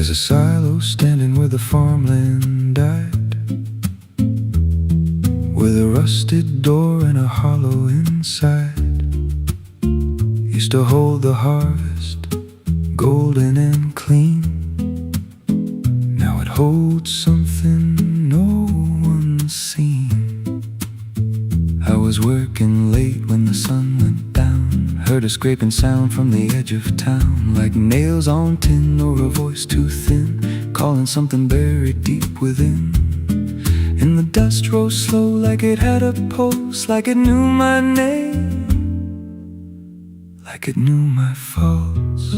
There's a silo standing where the farmland died, with a rusted door and a hollow inside. Used to hold the harvest, golden and clean. Now it holds something no one's seen. I was working late when the sun went down, heard a scraping sound from the edge of town, like nails on tin or a voice too thin, calling something buried deep within. And the dust rose slow like it had a pulse, like it knew my name, like it knew my faults.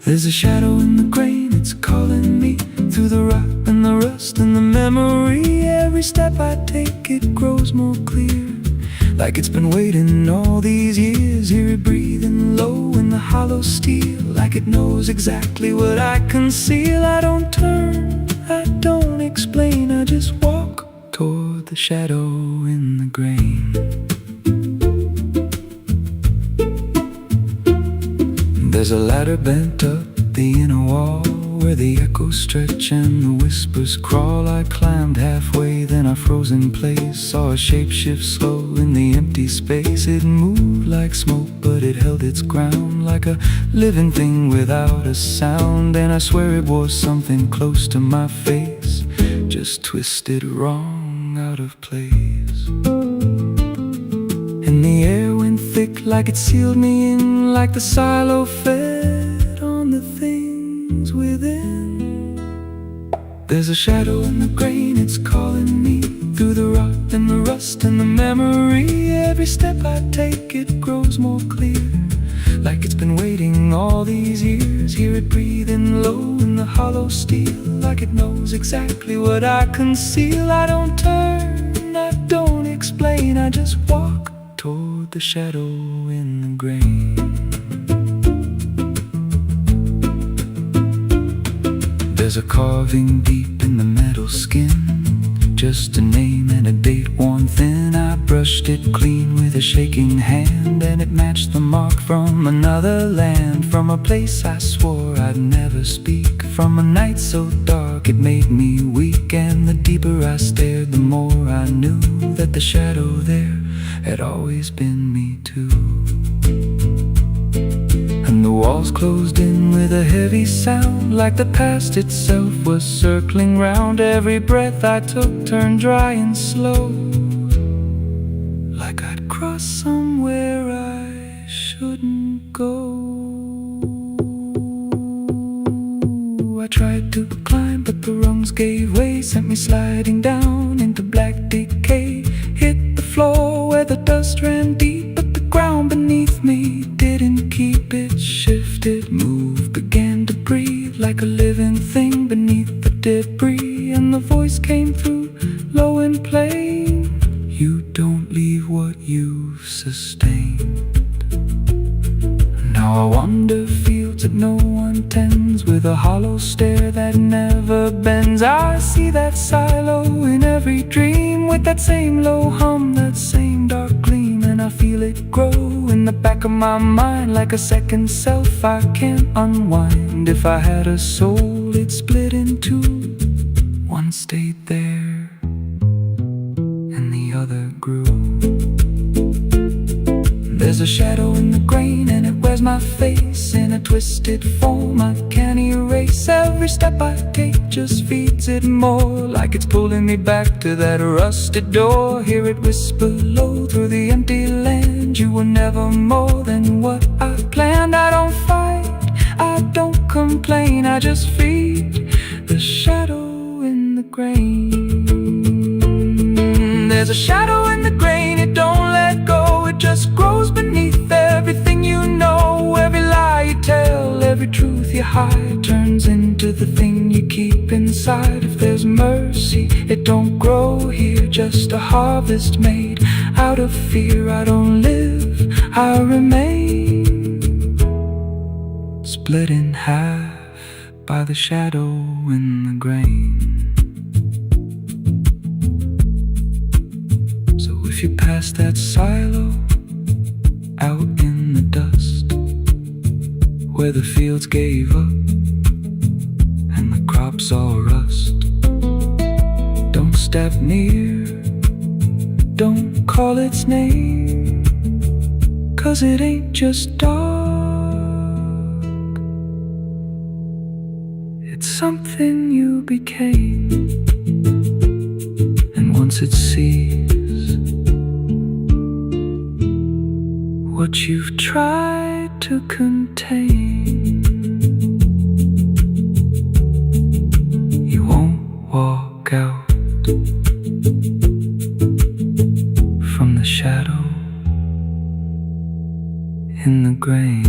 There's a shadow in the grain, it's calling me through the rot and the rust and the memory. Every step I take, it grows more clear, like it's been waiting all these years. Hear it breathing low in the hollow steel, like it knows exactly what I conceal. I don't turn, I don't explain, I just walk toward the shadow in the grain. There's a ladder bent up the inner wall, where the echoes stretch and the whispers crawl. I climbed halfway, then I froze in place, saw a shape shift slow in the empty space. It moved like smoke, but it held its ground, like a living thing without a sound. And I swear it was something close to my face, just twisted wrong, out of place. And the air went thick, like it sealed me in, like the silo fed on the things within. There's a shadow in the grain, it's calling me through the rot and the rust and the memory. Every step I take, it grows more clear, like it's been waiting all these years. Hear it breathing low in the hollow steel, like it knows exactly what I conceal. I don't turn, I don't explain, I just walk toward the shadow in the grain. There's a carving deep in the metal skin, just a name and a date worn thin. I brushed it clean with a shaking hand, and it matched the mark from another land, from a place I swore I'd never speak, from a night so dark it made me weak. And the deeper I stared, the more I knew that the shadow there had always been me too. And the walls closed in with a heavy sound, like the past itself was circling round. Every breath I took turned dry and slow, like I'd crossed somewhere I shouldn't go. I tried to climb, but the rungs gave way, sent me sliding down into black decay. Hit the floor where the dust ran deep, but the ground beneath me didn't keep. It shifted, moved, began to breathe, like a living thing beneath the debris. And the voice came through, low and plain: you don't leave what you've sustained. Now I wander fields that no one tends, with a hollow stare that never bends. I see that silo in every dream, with that same low hum, that same dark gleam. And I feel it grow in the back of my mind, like a second self I can't unwind. If I had a soul, it'd split in two. One stayed there, and the other grew. There's a shadow in the grain, and it wears my face in a twisted form I can't erase. Every step I take just feeds it more, like it's pulling me back to that rusted door. Hear it whisper low through the empty land: you were never more than what I planned. I don't fight, I don't complain, I just feed the shadow in the grain. There's a shadow in the grain, it don't let go, it just grows beneath everything you know. Every lie you tell, every truth you hide, turns into the thing you keep inside. If there's mercy, it don't grow here, just a harvest made out of fear. I don't live, I remain, split in half by the shadow in the grain. If you pass that silo out in the dust, where the fields gave up lips are rust. Don't step near, don't call its name, 'cause it ain't just dark, it's something you became. And once it sees what you've tried to contain, you won't walk out from the shadow in the grain.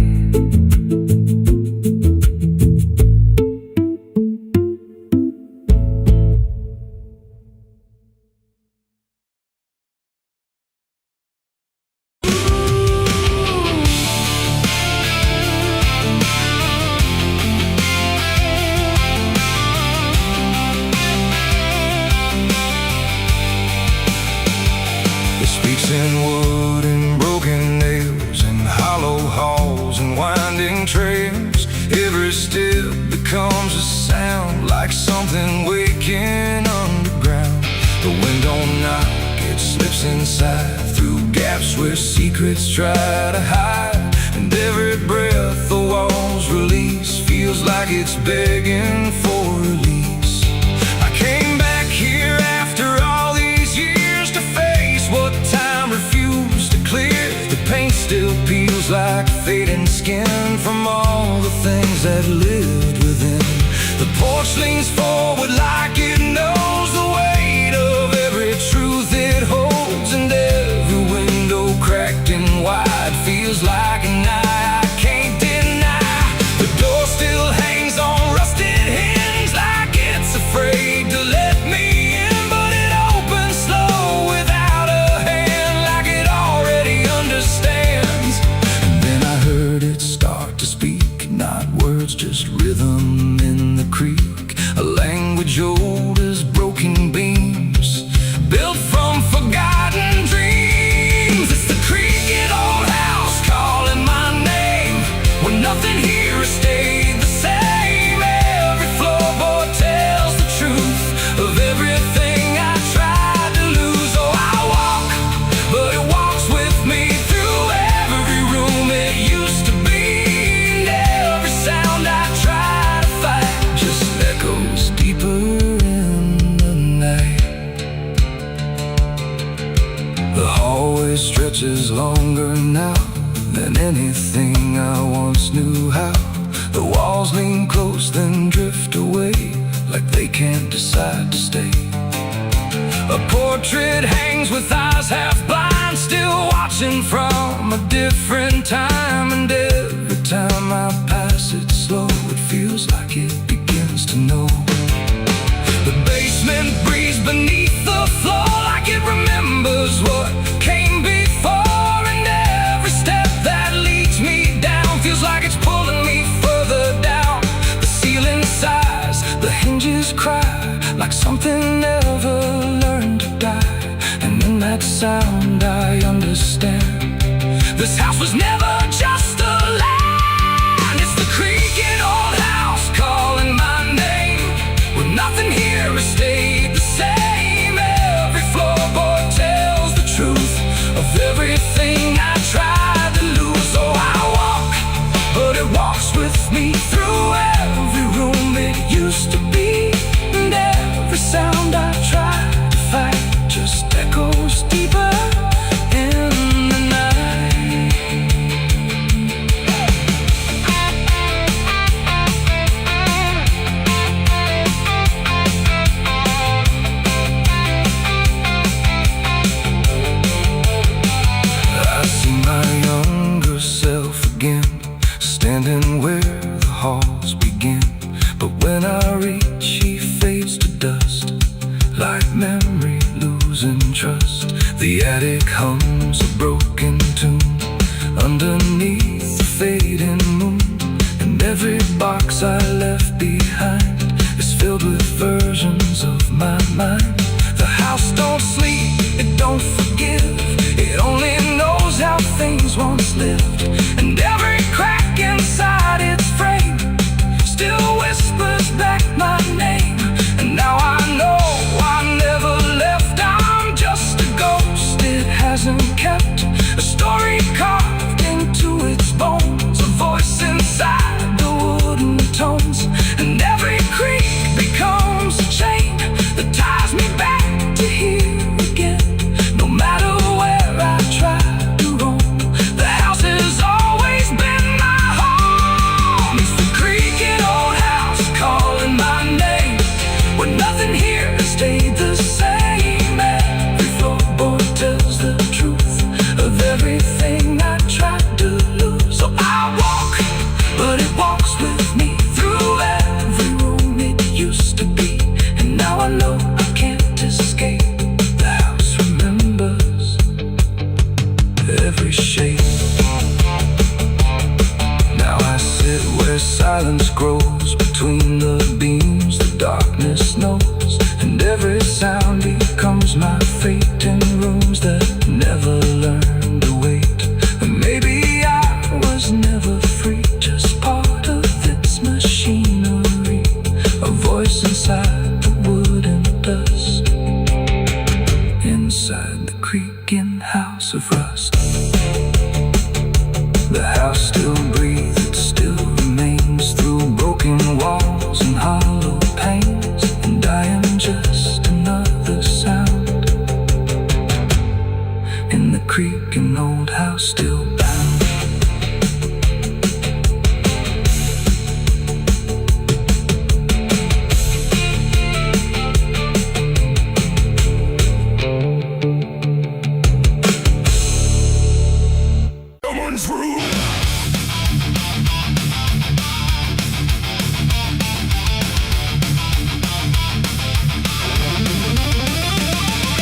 In wood and broken nails and hollow halls and winding trails, every step becomes a sound, like something waking underground. The wind don't knock, it slips inside through gaps where secrets try to hide. And every breath the walls release feels like it's begging for release. I came back here after all these years to face what time refused to clear. The paint still peels like fading skin from all the things that lived within. The porch leans forward like it knows the weight of every truth it holds. And every window cracked and wide feels like an eye I can't deny. The door still hangs on rusted hinges like it's afraid to let me in, but it opens slow without a hand, like it already understands. And then I heard it start to speak, not words, just rhythm in the creek. A language old as broken beams, built from forgotten dreams. It's the creaking old house calling my name, when nothing here has stayed the same. Every floorboard tells the truth of everything I tried to lose. Oh, I walk, but it walks with me through every room it used to be. And every sound I try to fight just echoes deeper in the night. The hallway stretches longer now than anything I once knew how. The walls lean close then drift away, like they can't decide to stay. A portrait hangs with eyes half blind, still watching from a different time. And every time I pass it slow, it feels like it begins to know. The basement breathes beneath the floor, like it remembers what came before. And every step that leads me down feels like it's pulling me further down. The ceiling sighs, the hinges cry, like something never learned to die. And in that sound I understand, this house was never just a land. It's the creaking old house calling my name, when nothing here has stayed the same. Every floorboard tells the truth of everything I tried to lose. Oh, I walk, but it walks with me through every room it used to be. And every sound I try to fight just echoes deeper in the night. I see my younger self again, standing where the halls begin. But when I reach, he fades to dust, like memory losing trust. The attic hums a broken tune underneath the fading moon. And every box I left behind is filled with versions of my mind. The house don't sleep, it don't forgive, it only knows how things once lived. And every crack inside its frame still whispers back my name. Every sound becomes my fate in rooms that never learned to wait. And maybe I was never free, just part of its machinery, a voice inside the wood and dust, inside the creaking house of rust. The house still breathes, it still remains through broken walls and hollow panes, and I am just another sound in the creaking old house still bound. Someone's room.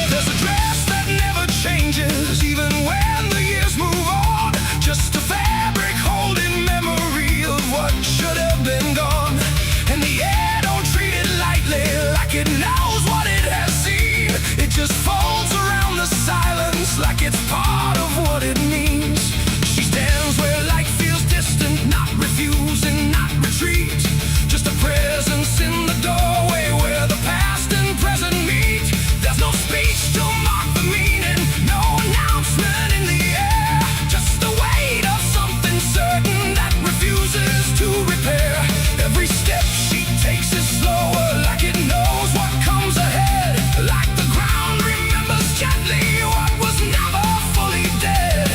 There's a dress that never changes, even when the years move on. Just a fabric holding memory of what should have been gone. And the air don't treat it lightly, like it knows what it has seen. It just folds around the silence, like it's part of what it means. She stands where light feels distant, not refusing, not retreat. Just a presence in the doorway where the past and present meet. There's no speech to mark the meaning, no announcement in the air. Just the weight of something certain that refuses to repair. Every step she takes is slower, like it knows what comes ahead. Like the ground remembers gently what was never fully dead.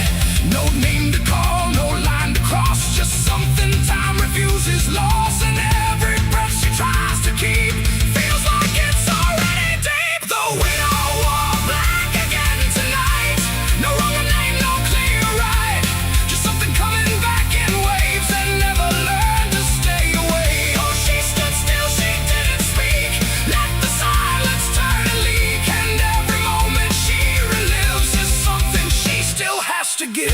No name to call, no line to cross, just something time refuses loss. And every breath she tries to keep feels like it's already deep. The widow wore black again tonight. No wrong name, no clear right. Just something coming back in waves and never learned to stay away. Oh, she stood still, she didn't speak. Let the silence turn and leak. And every moment she relives is something she still has to give.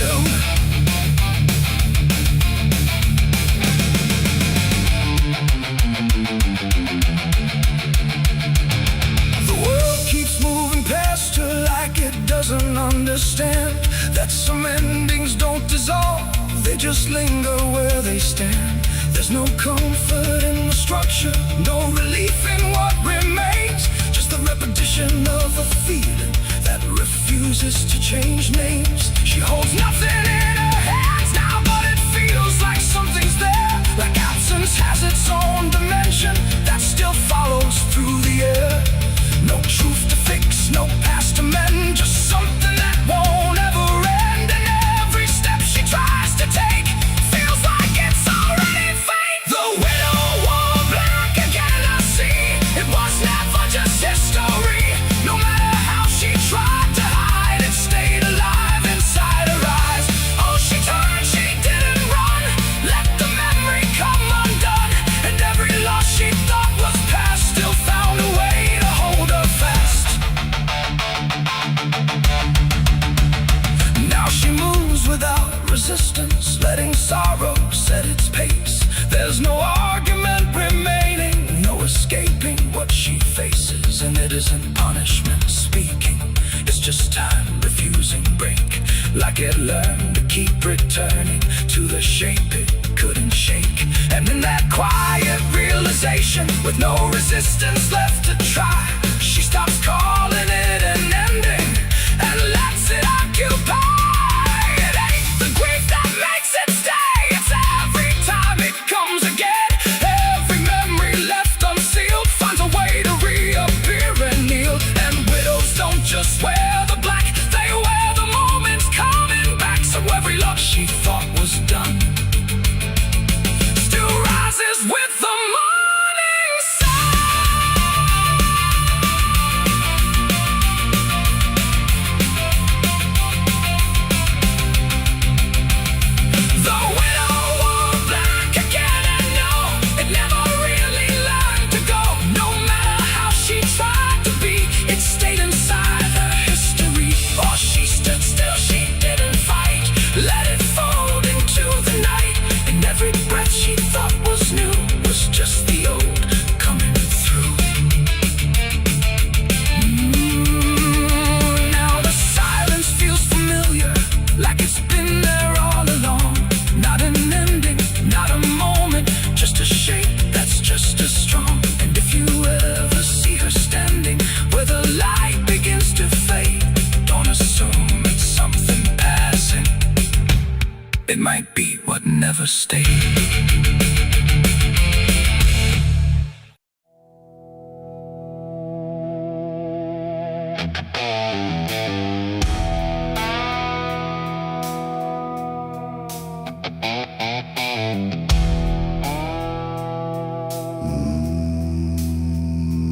The world keeps moving past her like it doesn't understand that some endings don't dissolve, they just linger where they stand. There's no comfort in the structure, no relief in what remains. Just the repetition of a feeling that refuses to change names. She holds nothing in her hands now, but it feels like something's there. Like absence has its own dimension that still follows through the air. No truth to fix, no past to mend, just something that won't ever end. And every step she tries to take feels like it's already fate. The widow wore black again, I see. It was never just history. No matter how she tried to hide, it stayed alive inside her eyes. Oh, she turned, she didn't run. Let the memory come undone. And every loss she thought was past still found a way to hold her fast. Now she moves without resistance, letting sorrow set its pace. There's no argument remaining, no escaping what she faces. And it isn't punishment speaking, it's just time refusing break. Like it learned to keep returning to the shape it couldn't shake. And in that quiet realization, with no resistance left to try, she stops calling it an ending and lets it occupy. It ain't the grief that makes it stay, it's every time it comes again. Every memory left unsealed finds a way to reappear and kneel. And widows don't just wear the black, they wear the moments coming back. So every loss she thought was done still rises with the morning sun. It might be what never stayed.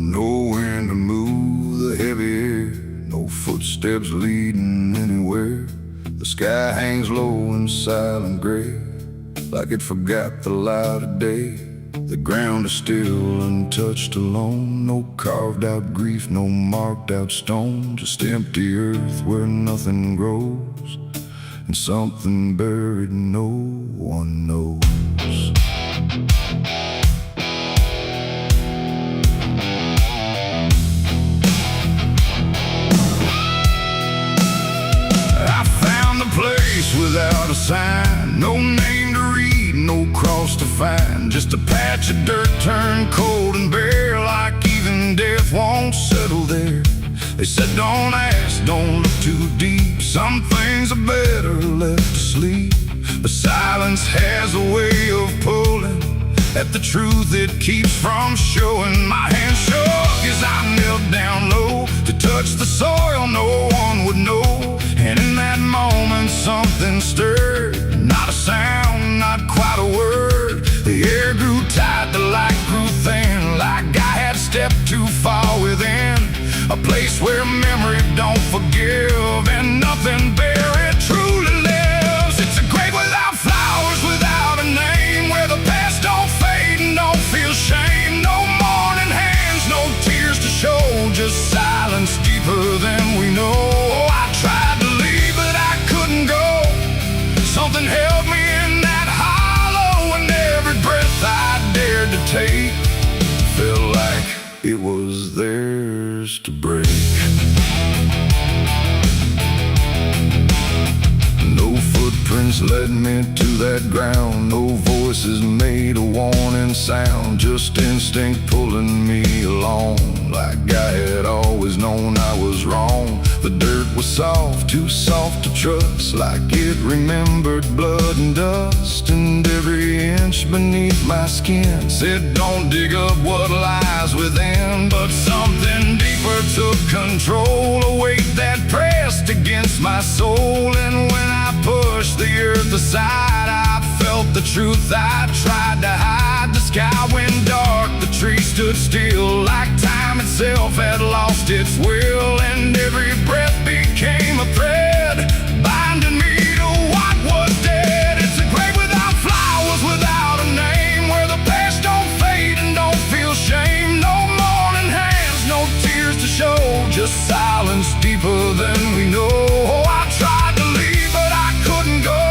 No wind to move the heavy air, no footsteps leading anywhere. The sky hangs low in silent gray, like it forgot the light of day. The ground is still untouched alone, no carved out grief, no marked out stone. Just empty earth where nothing grows, and something buried no one knows. Without a sign, no name to read, no cross to find. Just a patch of dirt turned cold and bare, like even death won't settle there. They said don't ask, don't look too deep, some things are better left asleep. But silence has a way of pulling at the truth it keeps from showing. My hand shook as I knelt down low to touch the soil no one would know. And in that moment something stirred, not a sound, not quite a word. The air grew tight, the light grew thin, like I had stepped too far within a place where memory don't forgive and nothing buried truly lives. It's a grave without flowers, without a name, where the past don't fade and don't feel shame. No mourning hands, no tears to show, just silence deeper than we know. I tried to leave, but I couldn't go. Something held me in that hollow, and every breath I dared to take felt like it was theirs to break. No footprints led me to that ground, no voices made a warning sound, just instinct pulling me along, like I had always known I was wrong. The dirt was soft, too soft to trust, like it remembered blood and dust. And every inch beneath my skin said don't dig up what lies within. But something deeper took control, a weight that pressed against my soul. And when I pushed the earth aside, I felt the truth I tried to hide. The sky went dark, the tree stood still, like time itself had lost its will. And every breath became a thread, binding me to what was dead. It's a grave without flowers, without a name, where the past don't fade and don't feel shame. No mourning hands, no tears to show, just silence deeper than we know. Oh, I tried to leave, but I couldn't go.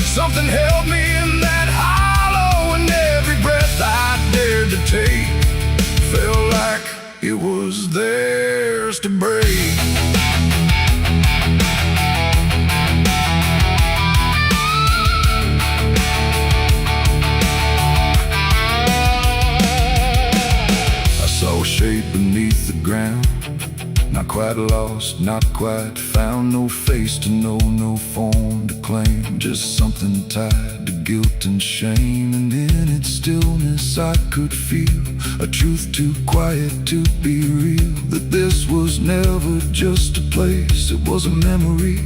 Something held me in that hollow, and every breath I dared to take felt like it was theirs to break. I saw a shape beneath the ground, not quite lost, not quite found. No face to know, no form to claim, just something tied to guilt and shame. And in its stillness I could feel a truth too quiet to be real, that this was never just a place, it was a memory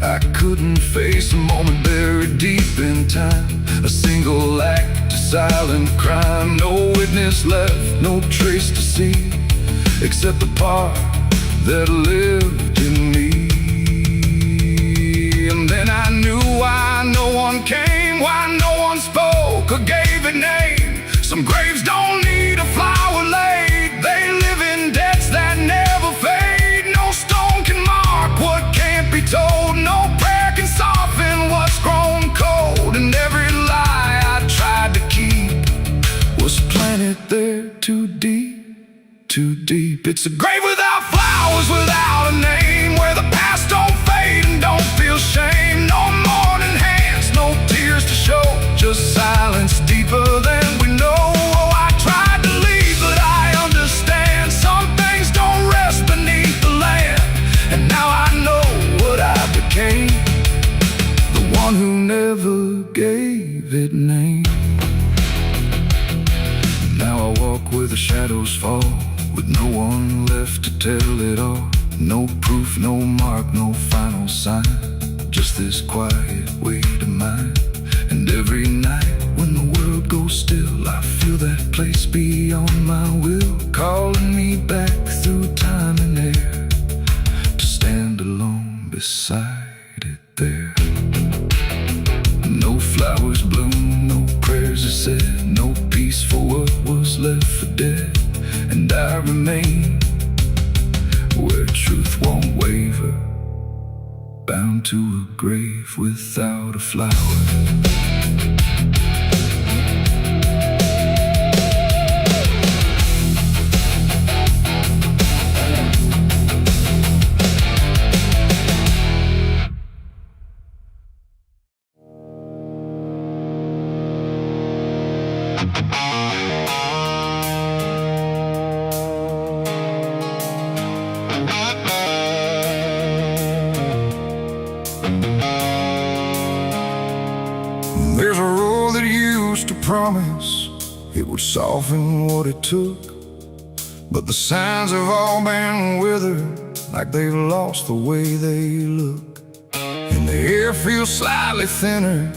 I couldn't face. A moment buried deep in time, a single act, a silent crime. No witness left, no trace to see, except the part that lived in me. And then I knew why no one came, why no one spoke or gave a name. Some graves don't need a flower laid, they live in debts that never fade. No stone can mark what can't be told, no prayer can soften what's grown cold. And every lie I tried to keep was planted there too deep, too deep. It's a grave without flowers, without a name, where the past don't fade and don't feel shame. No mourning hands, no tears to show, just silence deeper than we know. Oh, I tried to leave, but I understand some things don't rest beneath the land. And now I know what I became, the one who never gave it name. Now I walk where the shadows fall, with no one left to tell it all. No proof, no mark, no final sign, just this quiet weight of mine. And every night when the world goes still, I feel that place beyond my will, calling me back through time and air, to stand alone beside it there. No flowers bloom, no prayers are said, no peace for what was left for dead. And I remain where truth won't waver, bound to a grave without a flower. There's a road that used to promise it would soften what it took, but the signs have all been withered, like they've lost the way they look. And the air feels slightly thinner,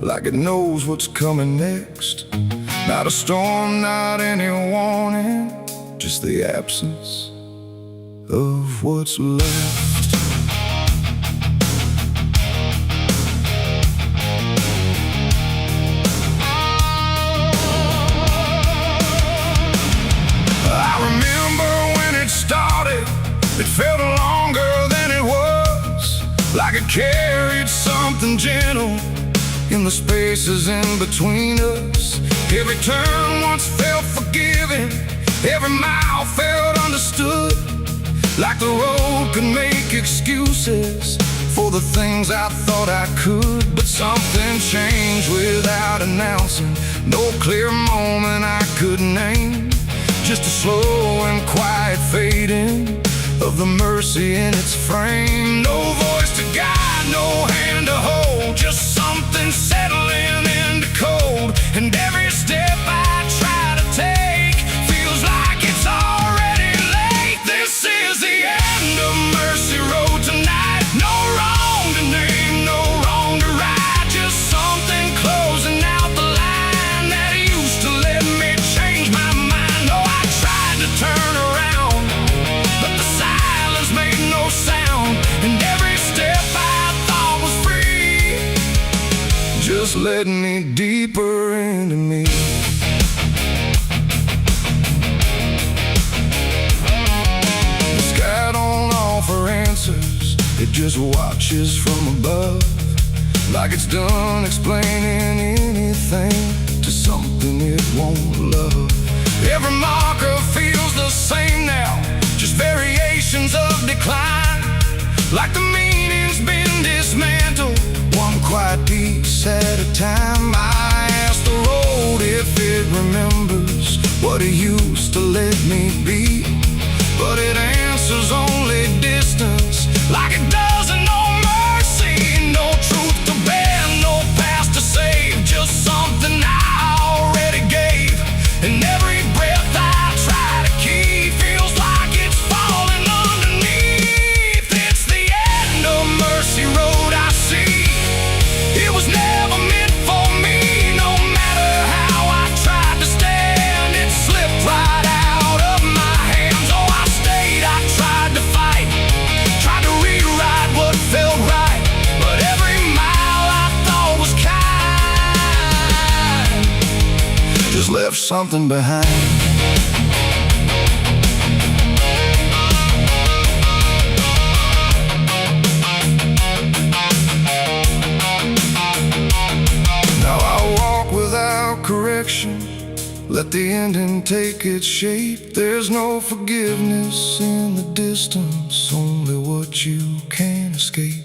like it knows what's coming next. Not a storm, not any warning, just the absence of what's left. It felt longer than it was, like it carried something gentle in the spaces in between us. Every turn once felt forgiving, every mile felt understood, like the road could make excuses for the things I thought I could. But something changed without announcing, no clear moment I could name, just a slow and quiet fading of the mercy in its frame. No voice to guide, no hand to hold, just something settling into cold. And every step I try to take feels like it's already late. This is the end of Mercy Road tonight. No wrong to name, no wrong to right, just something closing out the line that used to let me change my mind. Oh, I tried to turn around, but the silence made no sound, and every step I thought was free just led me deeper into me. The sky don't offer answers, it just watches from above, like it's done explaining anything to something it won't love. Every marker feels the same now, just variations of decline, like the meaning's been dismantled, one quiet piece at a time. I ask the road if it remembers what it used to let me be, but it answers only distance, like it doesn't know mercy, no truth to bear, no past to save, just something I already gave. And every breath I try to keep feels like it's falling underneath. It's the end of Mercy Road, I see. It was never meant for me, no matter how I tried to stand, it slipped right out of my hands. Oh, I stayed, I tried to fight, tried to rewrite what felt right, but every mile I thought was kind just left something behind. Now I walk without correction, let the ending take its shape. There's no forgiveness in the distance, only what you can't escape.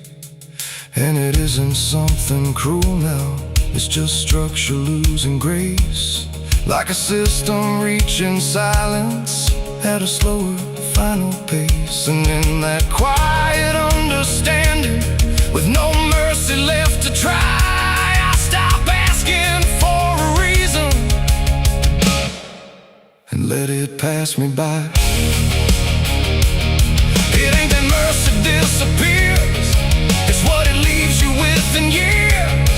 And it isn't something cruel now, it's just structure losing grace, like a system reaching silence at a slower final pace. And in that quiet understanding, with no mercy left to try, I stop pass me by. It ain't that mercy disappears, it's what it leaves you with in years.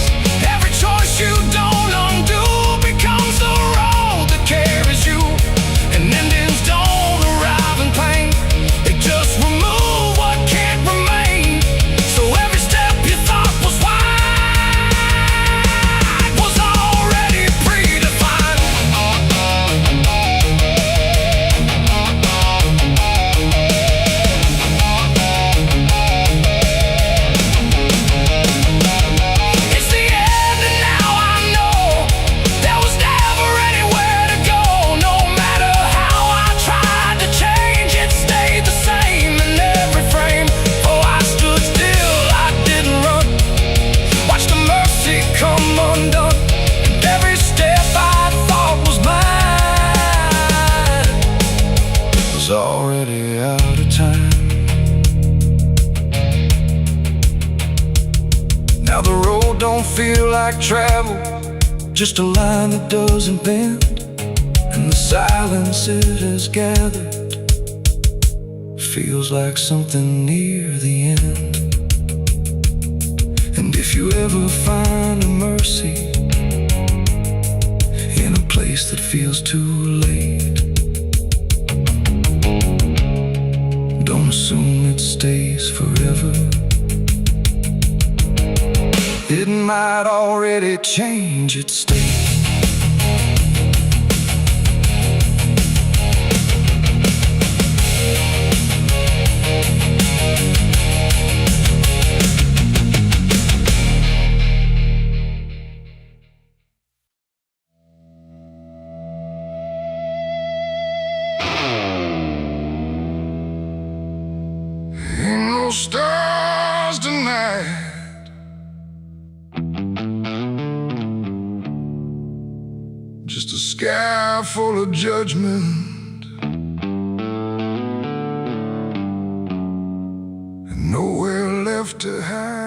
Every choice you don't undo becomes the road that carries you. And endings don't arrive in pain, they just remove what can't remain. So every step you thought was wide was already predefined. It's the end and now I know there was never anywhere to go. No matter how I tried to change, it stayed the same in every frame. Oh, I stood still, I didn't run, watched the mercy come undone. And every step I thought was mine was already out of time. Now the road don't feel like travel, just a line that doesn't bend. And the silence it has gathered feels like something near the end. And if you ever find a mercy in a place that feels too late, don't assume it stays forever. It might already change its state. Ain't no stars tonight, just a sky full of judgment, and nowhere left to hide.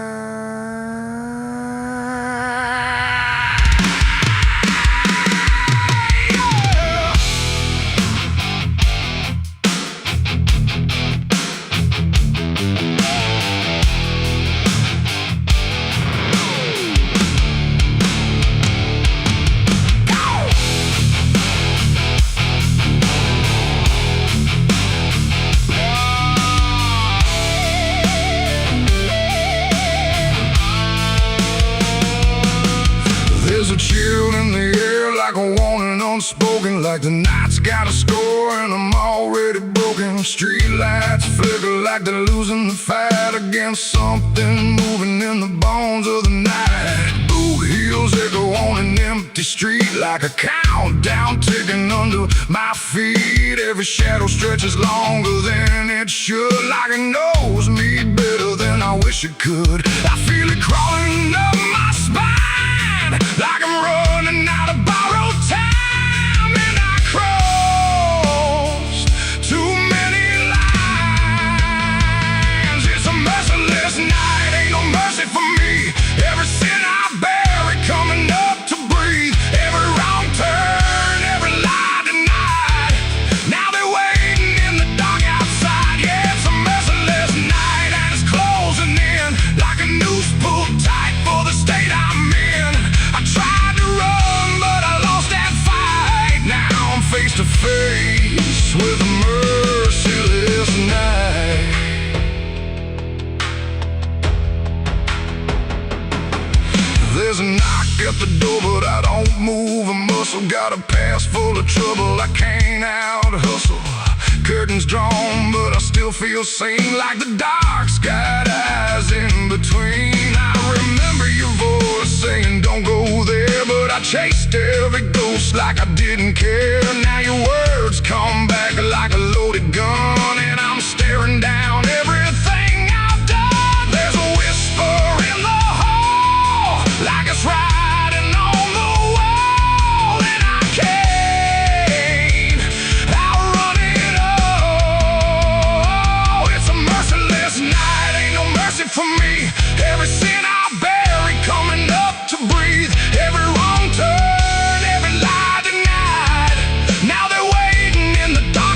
There's a chill in the air, like a warning unspoken, like the night's got a score and I'm already broken. Street lights flicker like they're losing the fight against something moving in the bones of the night. Boot heels echo on an empty street like a countdown ticking under my feet. Every shadow stretches longer than it should, like it knows me better than I wish it could. I feel it crawling up my spine, like I'm running out of borrowed time, and I crossed too many lines. It's a merciless night, ain't no mercy for me. Every sin I bury coming up to breathe, every wrong turn, every lie denied. Now they're waiting in the dark outside. Yeah, it's a merciless night and it's closing in like a noose pulled tight for the state I'm in. I tried to run, but I lost that fight. Now I'm face to face with a merciless night. There's a knock at the door, but I don't move a muscle. Got a past full of trouble, I can't out hustle. Curtains drawn, but I still feel sane, like the dark's got eyes in between. I remember your voice saying don't go there, but I chased every ghost like I didn't care. Now your words come back like a loaded gun, and I'm staring down everything I've done. There's a whisper in the hall, like it's riding on the wall, and I can't outrun it all. It's a merciless night, ain't no mercy for me. Every sin I bury coming up to breathe, every wrong turn, every lie denied. Now they're waiting in the dark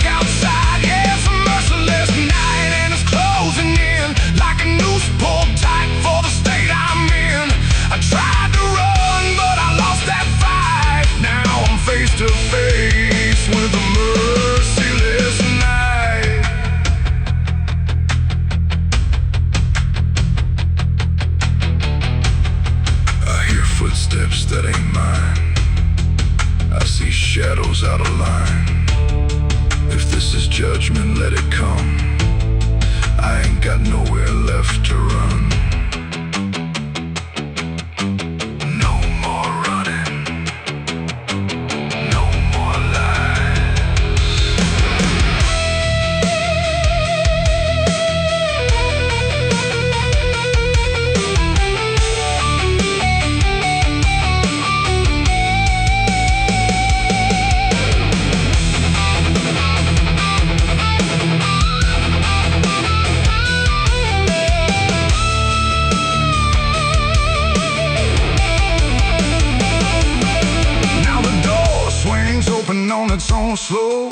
on slow,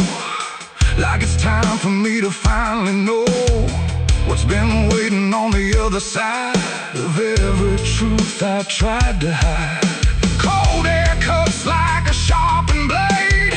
like it's time for me to finally know what's been waiting on the other side of every truth I tried to hide. Cold air cuts like a sharpened blade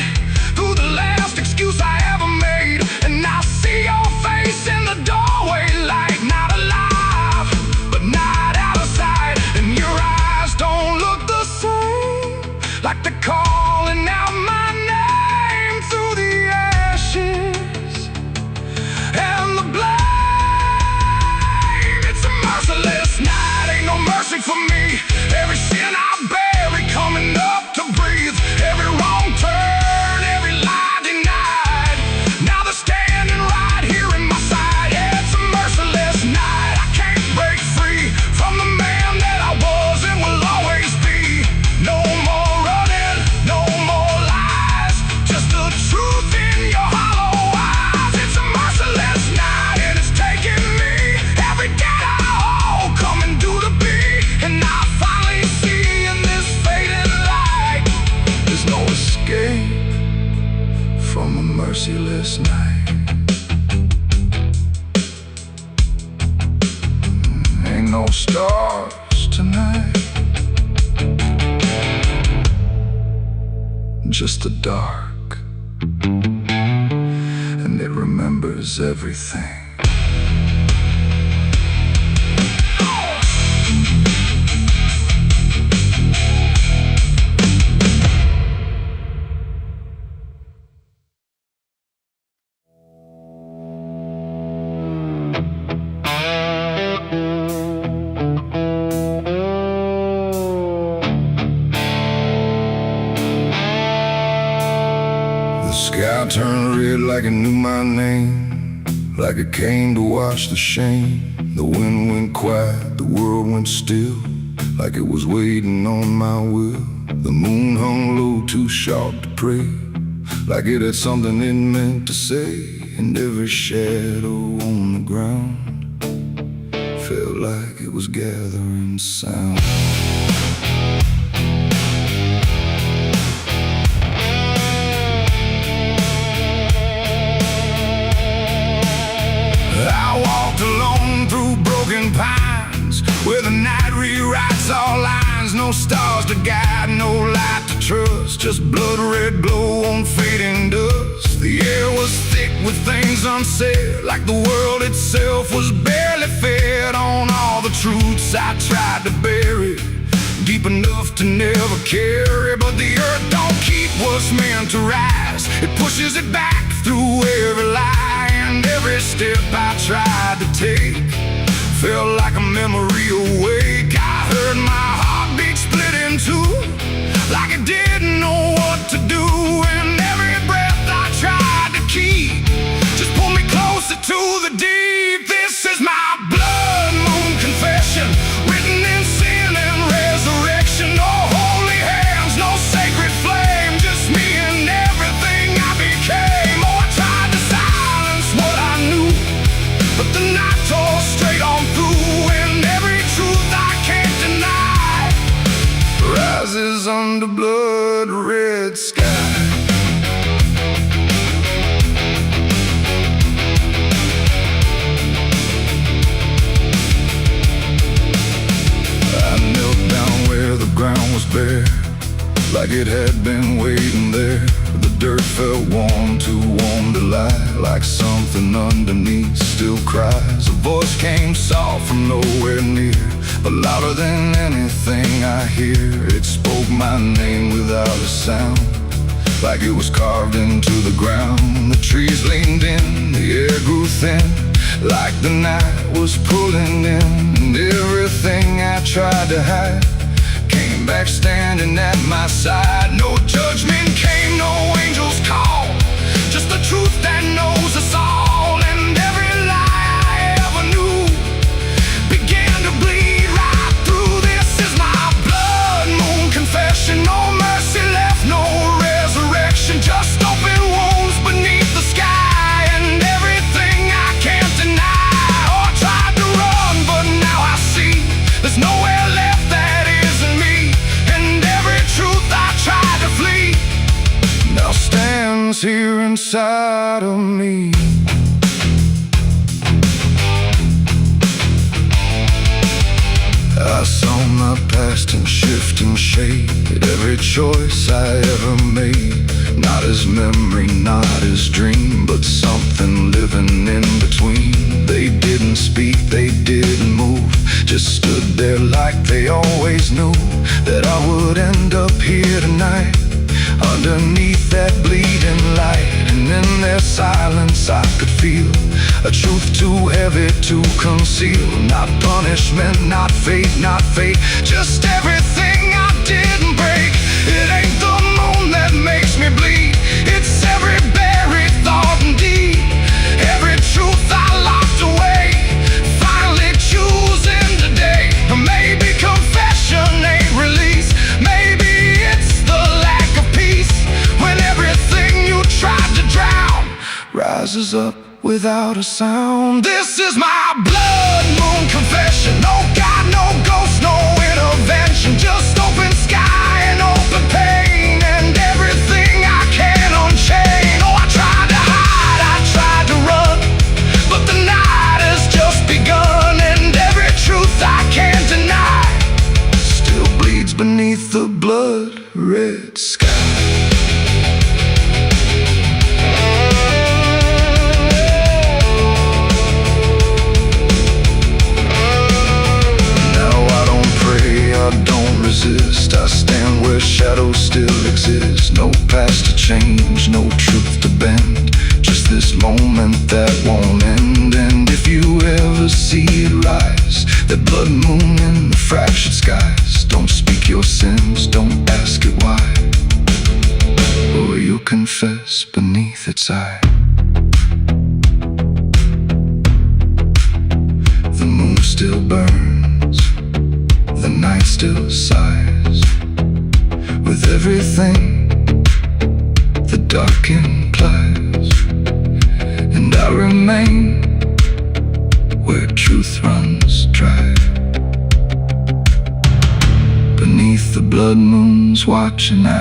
through the last excuse I ever made, and I see your face in the doorway, like not alive, but not out of sight. And your eyes don't look the same, like they're calling out my name through the ashes and the blame. It's a merciless night, ain't no mercy for me. Every sin I barely coming up to breathe, every wrong turn, every lie denied. Now they're standing right here in my side. Yeah, it's a merciless night. I can't break free from the man that I was and will always be. No more running, no more lies, just the truth in your hollow eyes. It's a merciless night and it's taking me every day I hold, coming due to be. And I finally see in this fading light, there's no escape from a merciless night. Ain't no stars tonight, just the dark, and it remembers everything. The sky turned red like it knew my name, like it came to wash the shame. The wind went quiet, the world went still, like it was waiting on my will. The moon hung low, too sharp to pray, like it had something it meant to say. And every shadow on the ground felt like it was gathering sound. I walked alone through broken pines, where the night rewrites all lines. No stars to guide, no light to trust, just blood red glow on fading dust. The air was thick with things unsaid, like the world itself was barely fed on all the truths I tried to bury, deep enough to never carry. But the earth don't keep what's meant to rise, it pushes it back through every lie. And every step I tried to take felt like a memory awake. I heard my heartbeat split in two, like it didn't know what to do. And every breath I tried to keep just pulled me closer to the deep. This is my blood moon confession, written in sin and resurrection. No holy hands, no sacred flame, just me and everything I became. Oh, I tried to silence what I knew, but the night tore straight on through. And every truth I can't deny rises under blood red sky. I knelt down where the ground was bare, like it had been waiting there. The dirt felt warm, too warm to lie, like something underneath still cries. A voice came soft from nowhere near, but louder than anything I hear. It spoke my name without a sound, like it was carved into the ground. The trees leaned in, the air grew thin, like the night was pulling in. And everything I tried to hide came back standing at my side. No judgment came, no angel's call, just the truth that knows us all. And every lie I ever knew began to bleed right through. This is my blood moon confession. No mercy left, no resurrection, just open wounds beneath the sky. And everything I can't deny. Oh, I tried to run, but now I see there's nowhere left that isn't me. And every truth I tried to flee now stands here inside of me. I saw my past in shifting shade, every choice I ever made. Not as memory, not as dream, but something living in between. They didn't speak, they didn't move, just stood there like they always knew that I would end up here tonight, underneath that bleeding light. And in their silence I could feel a truth too heavy to conceal. Not punishment, not fate, not fate, just everything I didn't break. It ain't the moon that makes me bleed, it's every buried thought and deed, every truth I locked away, finally choosing today. Maybe confession ain't release, maybe it's the lack of peace, when everything you tried to drown rises up without a sound. This is my blood moon confession. No God, no ghost, no intervention, just open sky and open pain, and everything I can unchain. Oh, I tried to hide, I tried to run, but the night has just begun, and every truth I can't deny still bleeds beneath the blood-red sky. I stand where shadows still exist. No past to change, no truth to bend, just this moment that won't end. And if you ever see it rise, that blood moon in the fractured skies, don't speak your sins, don't ask it why, or you'll confess beneath its eye. The moon still burns, the night still sighs, with everything the dark implies. And I remain where truth runs dry, beneath the blood moon's watching eye.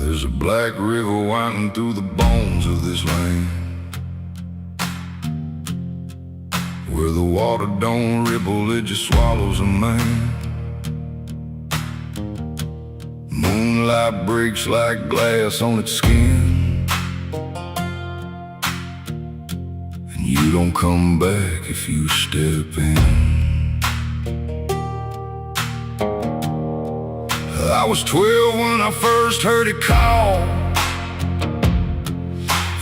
There's a black river winding through the bones of this land, where the water don't ripple, it just swallows a man. Moonlight breaks like glass on its skin, and you don't come back if you step in. I was 12 when I first heard it call,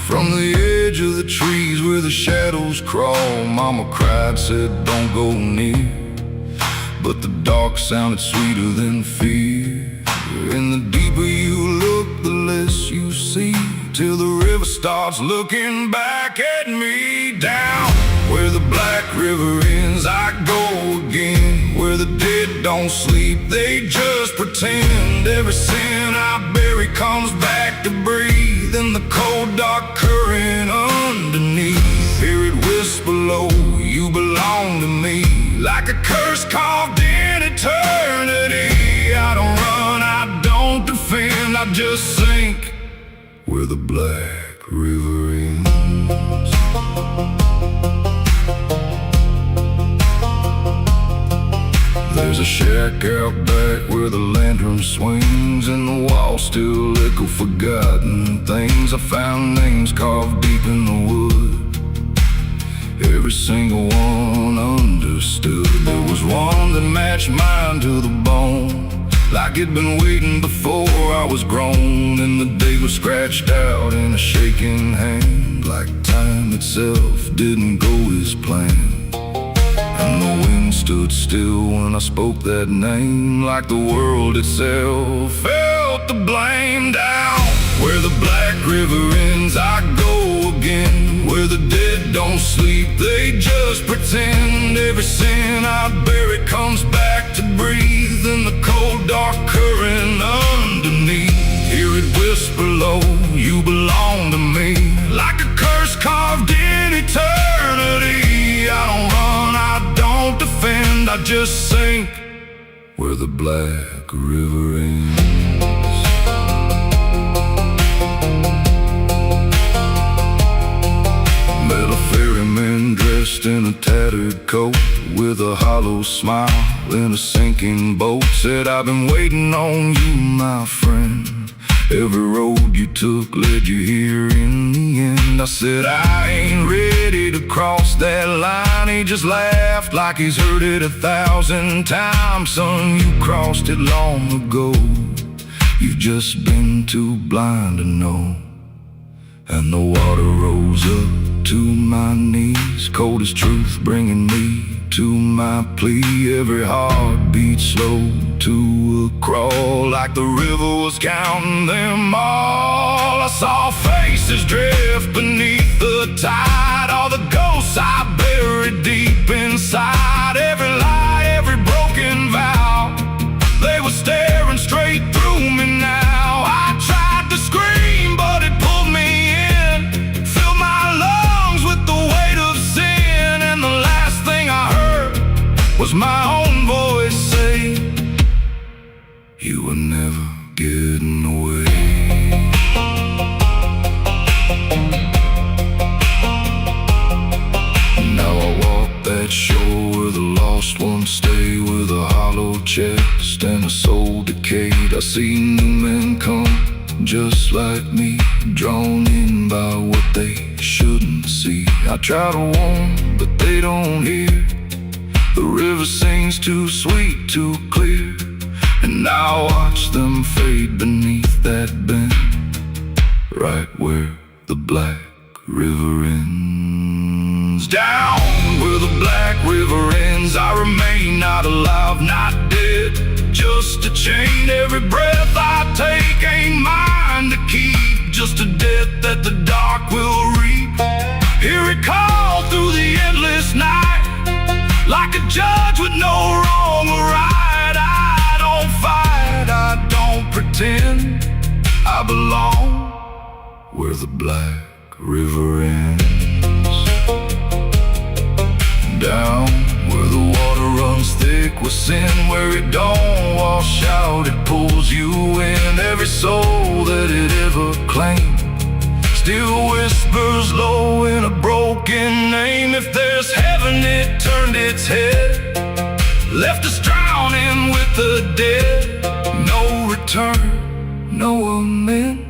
from the edge of the trees where the shadows crawl. Mama cried, said don't go near, but the dark sounded sweeter than fear. And the deeper you look, the less you see, till the river starts looking back at me. Down where the black river ends, I go again, where the dead don't sleep, they just pretend. Every sin I bury comes back to breathe in the cold dark current underneath. Hear it whisper low, you belong to me, like a curse carved in eternity. I don't run, I don't defend, I just sink where the black river ends. There's a shack out back where the lantern swings, and the walls still echo forgotten things. I found names carved deep in the wood, every single one understood. There was one that matched mine to the bone, like it'd been waiting before I was grown. And the day was scratched out in a shaking hand, like time itself didn't go as planned. And the wind stood still when I spoke that name, like the world itself felt the blame. Down where the black river ends, I go again, again, where the dead don't sleep, they just pretend. Every sin I bury comes back to breathe in the cold dark current underneath. Hear it whisper low, you belong to me, like a curse carved in eternity. I don't run, I don't defend, I just sink where the black river ends. Met a ferryman dressed in a tattered coat, with a hollow smile in a sinking boat. Said, I've been waiting on you, my friend. Every road you took led you here in the end. I said, I ain't ready to cross that line. He just laughed like he's heard it 1,000 times. Son, you crossed it long ago. You've just been too blind to know. And the water rose up to my knees, cold as truth, bringing me to my plea. Every heartbeat slow to a crawl, like the river was counting them all. I saw faces drift beneath the tide, all the ghosts I buried deep inside. Every lie, every broken vow, they were staring straight through me now. I tried to scream, but it pulled me in, filled my lungs with the weight of sin. And the last thing I heard was my own voice say, you were never getting away. Now I walk that shore where the lost ones stay, with a hollow chest and a soul decayed. I see new men come just like me, drawn in by what they shouldn't see. I try to warn, but they don't hear. The river sings too sweet, too clear, and I watch them fade beneath that bend, right where the black river ends. Down where the black river ends, I remain not alive, not dead, just a chain. Every breath I take ain't mine to keep, just a death that the dark will reap. Hear it call through the endless night, like a judge with no wrong or right. I don't fight, I don't pretend, I belong where the black river ends. Down where the water runs thick with sin, where it don't wash out, it pulls you in. Every soul that it ever claimed still whispers low in a broken name. If there's heaven, it turned its head, left us drowning with the dead. No return, no amend,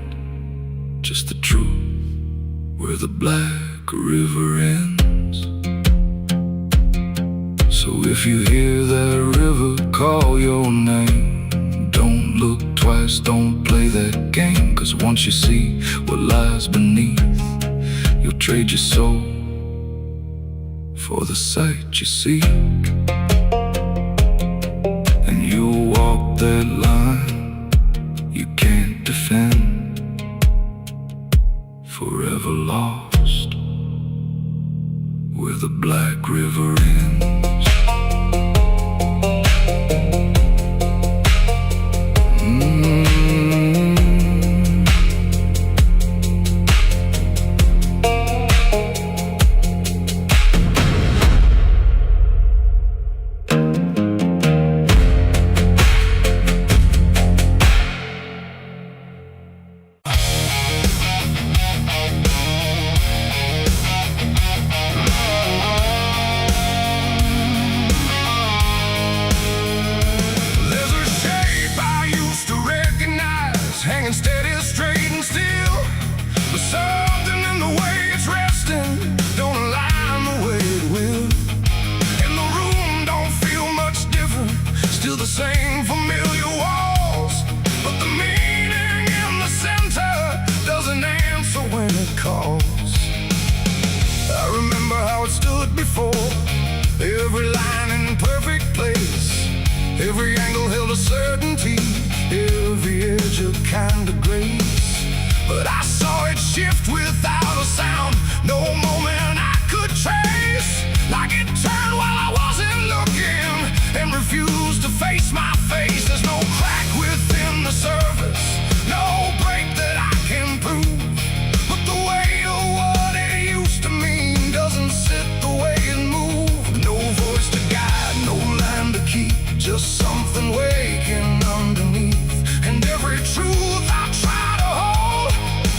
just the truth where the black river ends. So if you hear that river call your name, don't look twice, don't play that game. Cause once you see what lies beneath, you'll trade your soul for the sight you seek. And you'll walk that line you can't defend, forever lost where the black river ends. Hanging steady, straight and still, but something in the way it's resting don't align the way it will. And the room don't feel much different, still the same familiar walls, but the meaning in the center doesn't answer when it calls. I remember how it stood before, every line in perfect place, every angle held a certainty, every edge a kind of grace. But I saw it shift without a sound, No moment I could trace, like it turned while I wasn't looking, and refused to face my face. There's no crack within the surface, no break that I can prove, but the weight of what it used to mean doesn't sit the way it moved. No voice to guide, no line to keep, just something waking underneath. And every truth I try to hold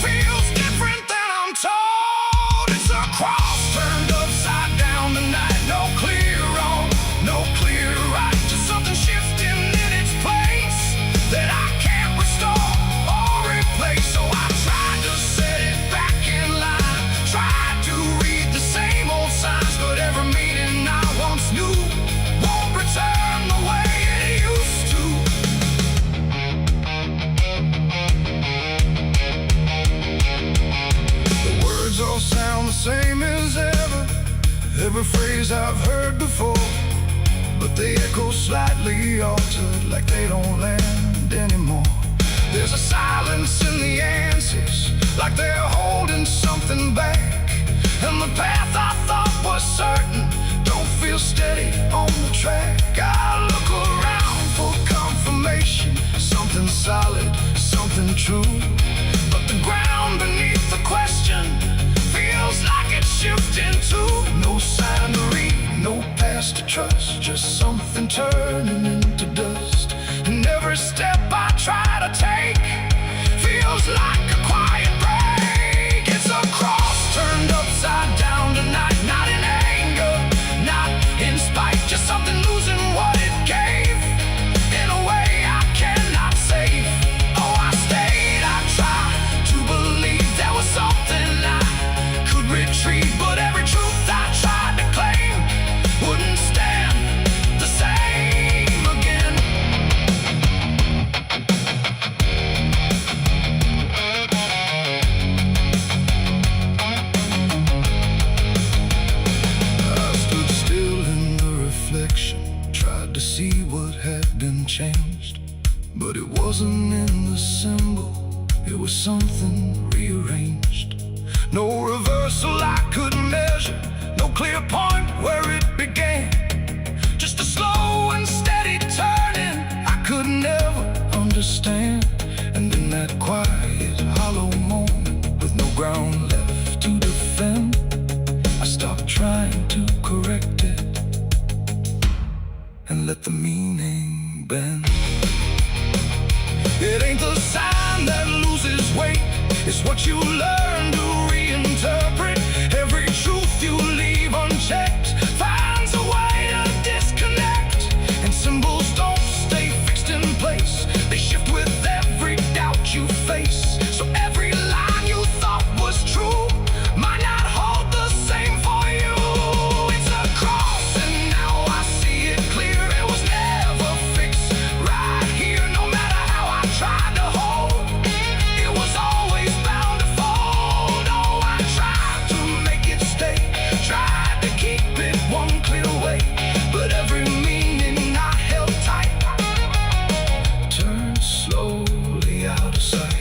feels different than I'm told. It's a cross turned upside down tonight. No clear wrong, no clear right, just something shifting in its place that I can't restore or replace. So I tried to set it back in line, tried to read the same old signs, but every meaning I once knew won't return the way it used to. The words all sound the same as ever, every phrase I've heard before, but they echo slightly altered, like they don't land anymore. There's a silence in the answers, like they're holding something back, and the path I thought was certain don't feel steady on the track. I look around for confirmation, something solid, something true, but the ground beneath the question feels like it's shifting too. No sign to read, no past to trust, just something turning into dust. And every step I try to take feels like a quiet break. It's a cross turned upside down tonight, not in anger, not in spite, just something losing what it gave in a way I cannot save. Oh, I stayed, I tried to believe there was something I could retrieve, but every truth I tried to claim wouldn't stand the same again. I stood still in the reflection, tried to see what had been changed, but it wasn't in the symbol, it was something rearranged. No reversal I could measure, no clear point where it began, just a slow and steady turning I could never understand. And in that quiet, hollow moment, with no ground left to defend, I stopped trying to correct it and let the meaning bend. It ain't the sign that loses weight, it's what you learn to reinterpret. Every truth you leave unchecked finds a way to disconnect, and symbols don't stay fixed in place, they shift with every doubt you face. So every line you thought was true might not hold the same for you. It's a cross and now I see it clear, it was never fixed right here. No matter how I tried to hold, it was always bound to fold. Oh, I tried to make it stay, tried to keep it one clear way, but every meaning I held tight turned slowly out of sight.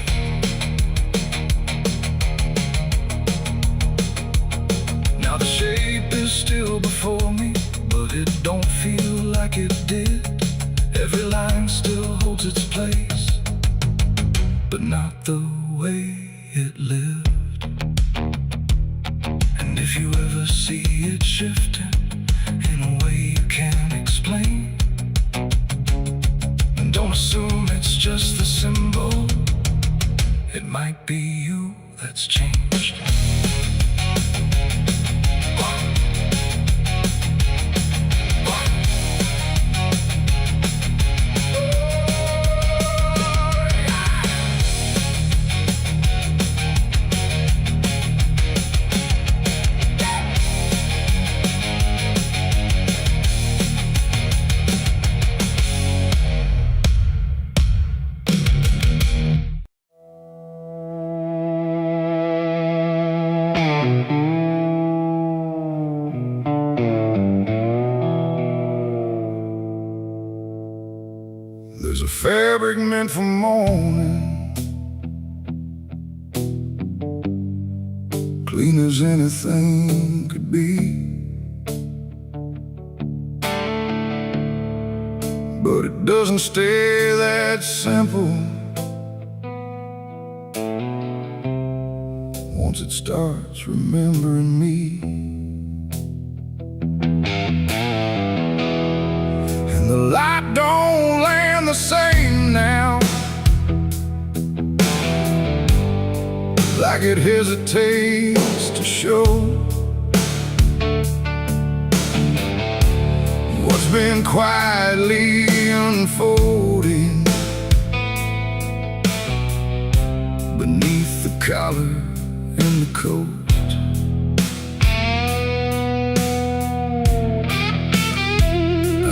Now the shape is still before me, but it don't feel like it did. Every line still holds its place, but not the way it lived. And if you ever see it shifting in a way you can't explain, don't assume it's just the symbol, it might be you that's changed. There's a fabric meant for mourning, clean as anything could be. But it doesn't stay that simple. Once it starts remembering me, and the light don't land the same now, like it hesitates to show what's been quietly unfolding beneath the collar and the coat.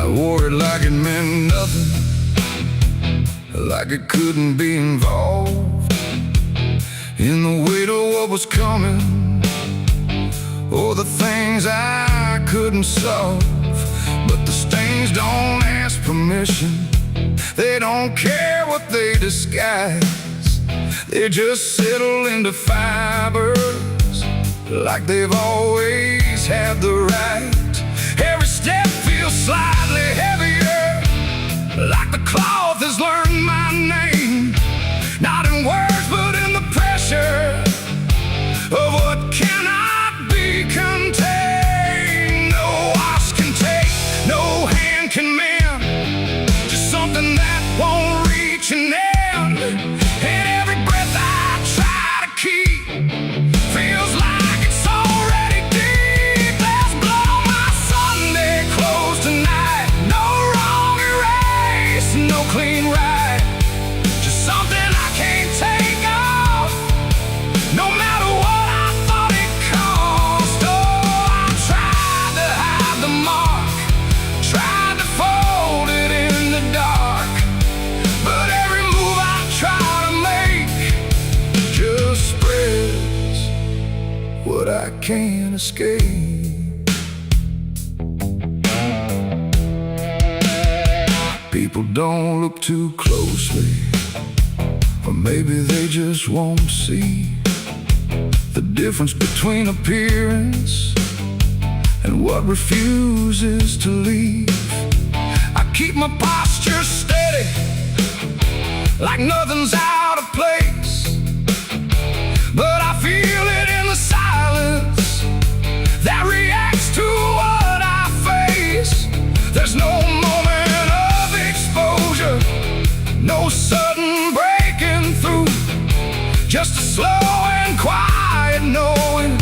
I wore it like it meant nothing, like it couldn't be involved in the weight of what was coming, or the things I couldn't solve. But the stains don't ask permission, they don't care what they disguise. They just settle into fibers, like they've always had the right. Every step feels slightly heavier, like the cloth has learned my name, not in words but in the pressure of what cannot be contained. No wash can take, no hand can mend, just something that won't reach an end. And every breath I try to keep feels like it's already deep. There's blood on my Sunday clothes tonight, no wrong erase, no clean right, just something I can't take off, no matter what I thought it cost. Oh, I tried to hide the mark, tried to fold it in the dark, but every move I try to make just spreads what I can't escape. People don't look too closely, or maybe they just won't see the difference between appearance and what refuses to leave. I keep my posture steady, like nothing's out of place, but I feel it in the silence that reacts to what I face. There's no moment of exposure, no sudden breaking through, just a slow and quiet knowing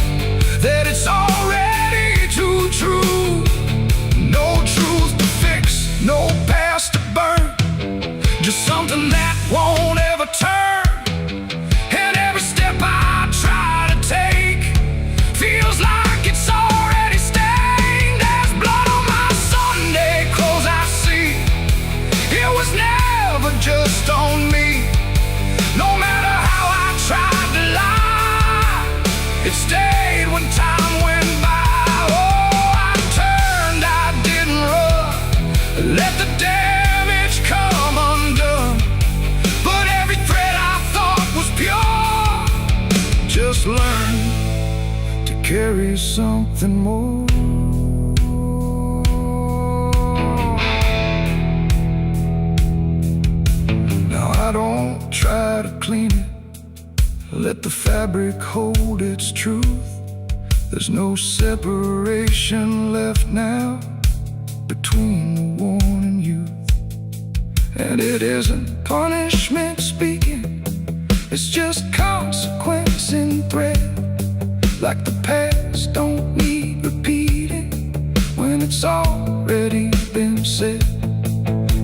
that it's already too true. No truth to fix, no past to burn, just something that won't ever turn. And every step I try to take feels like it's already stained. There's blood on my Sunday clothes I see, it was never just on me. No matter how I tried to lie, it stayed when time went by. Oh, I turned, I didn't run, let the damage come undone. But every thread I thought was pure just learned to carry something more. Now I don't try to clean it, let the fabric hold its truth. There's no separation left now between the worn and youth. And it isn't punishment speaking, it's just consequence in thread, like the past don't need repeating when it's already been said.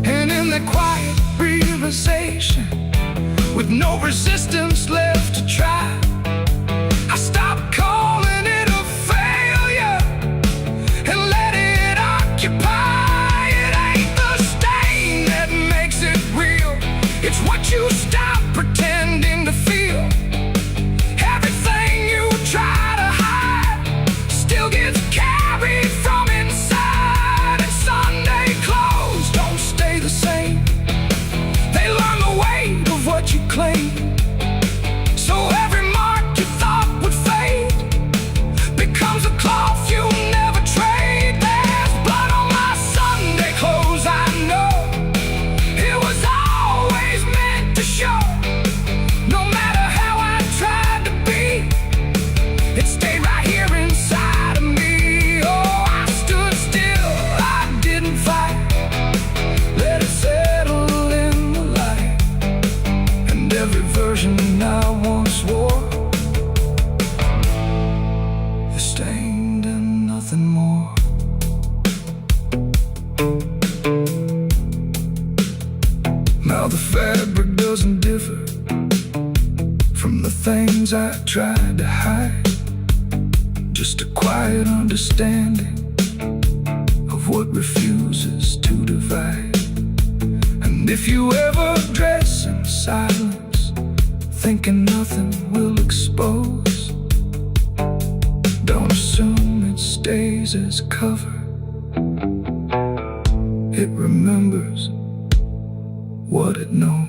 And in the quiet realization, with no resistance left to try, I stopped calling it a failure and let it occupy. It ain't the stain that makes it real, it's what you stop pretending to feel. Everything you try to hide still gets carried from inside. And Sunday clothes don't stay the same, they learn the weight of what you claim. So every morning things I tried to hide, just a quiet understanding of what refuses to divide. And if you ever dress in silence, thinking nothing will expose, don't assume it stays as cover. It remembers what it knows.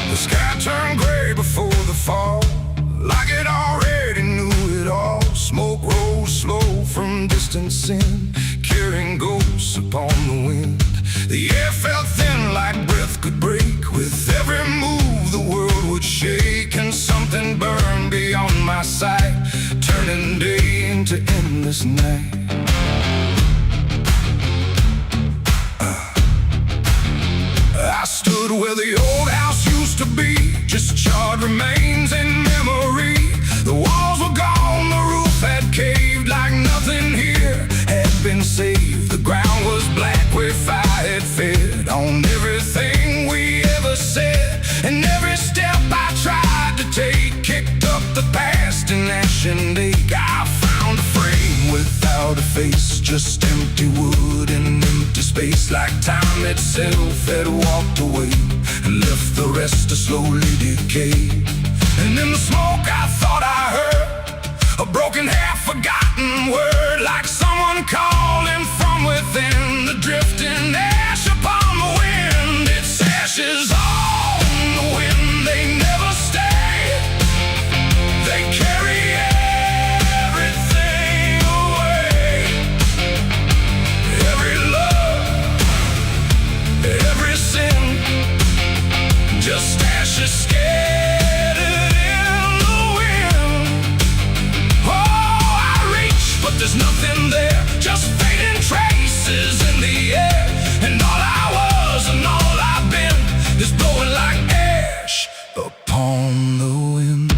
The sky turned gray before the fall, like it already knew it all. Smoke rose slow from distance in, carrying ghosts upon the wind. The air felt thin like breath could break. With every move the world would shake, and something burned beyond my sight, turning day into endless night. I stood where the old house used to be, just charred remains in memory. The walls were gone, the roof had caved, like nothing here had been saved. The ground was black where fire had fed on everything we ever said. And every step I tried to take kicked up the past in ash and ache. I found a frame without a face, just empty wood and empty space, like time itself had walked away and left the rest to slowly decay. And in the smoke I thought I heard a broken, half-forgotten word, like someone calling from within. The drifting ash upon the wind, its ashes on the wind, they never stay. They carry everything away. Every love, every sin, just ashes scattered in the wind. Oh, I reach, but there's nothing there, just fading traces in the air. And all I was and all I've been is blowing like ash upon the wind.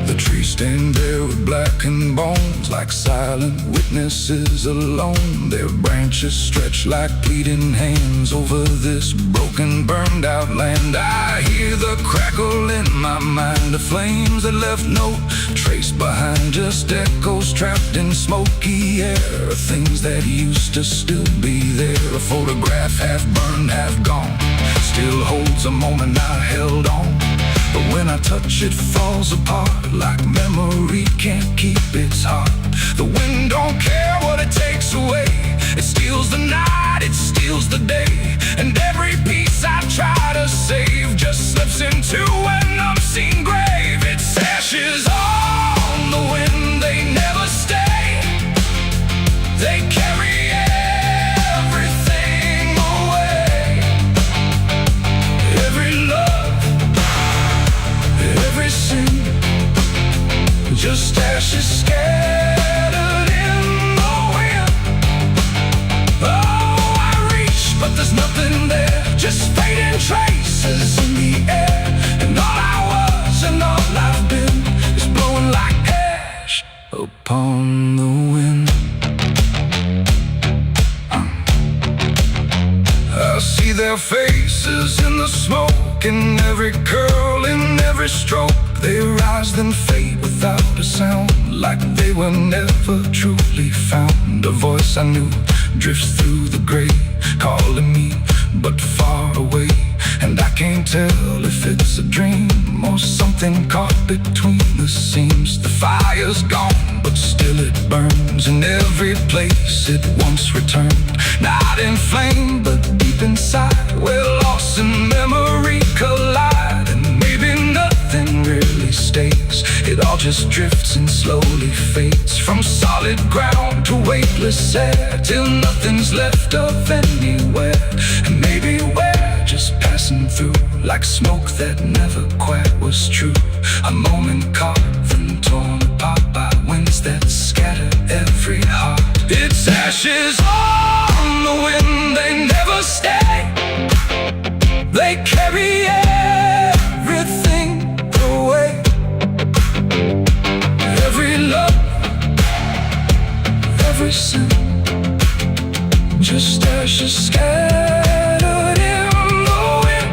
The trees stand there with blackened bones, like silent witnesses alone. Their branches stretch like pleading hands over this broken, burned out land. I hear the crackle in my mind of flames that left no trace behind, just echoes trapped in smoky air, things that used to still be there. A photograph half burned, half gone, still holds a moment I held on. But when I touch it, falls apart, like memory can't keep its heart. The wind don't care what it takes away, it steals the night, it steals the day. And every piece I try to save just slips into an unseen grave. Its ashes on the wind, they never stay. They carry everything away. Every love, every sin, just ashes scattered in the wind. Oh, I reach, but there's nothing there, just fading traces in the air. And all I was and all I've been is blowing like ash upon the wind. I see their faces in the smoke, in every curl, in every stroke. They rise then fade without a sound, like they were never truly found. A voice I knew drifts through the gray, calling me but far away. And I can't tell if it's a dream or something caught between the seams. The fire's gone, but still it burns in every place it once returned. Not in flame, but deep inside, where loss and memory collide. And maybe nothing really stays, it all just drifts and slowly fades, from solid ground to weightless air, till nothing's left of anywhere. And maybe where just passing through, like smoke that never quite was true. A moment carved and torn apart by winds that scatter every heart. It's ashes on the wind, they never stay. They carry everything away. Every love, every sin, just ashes scattered in the wind.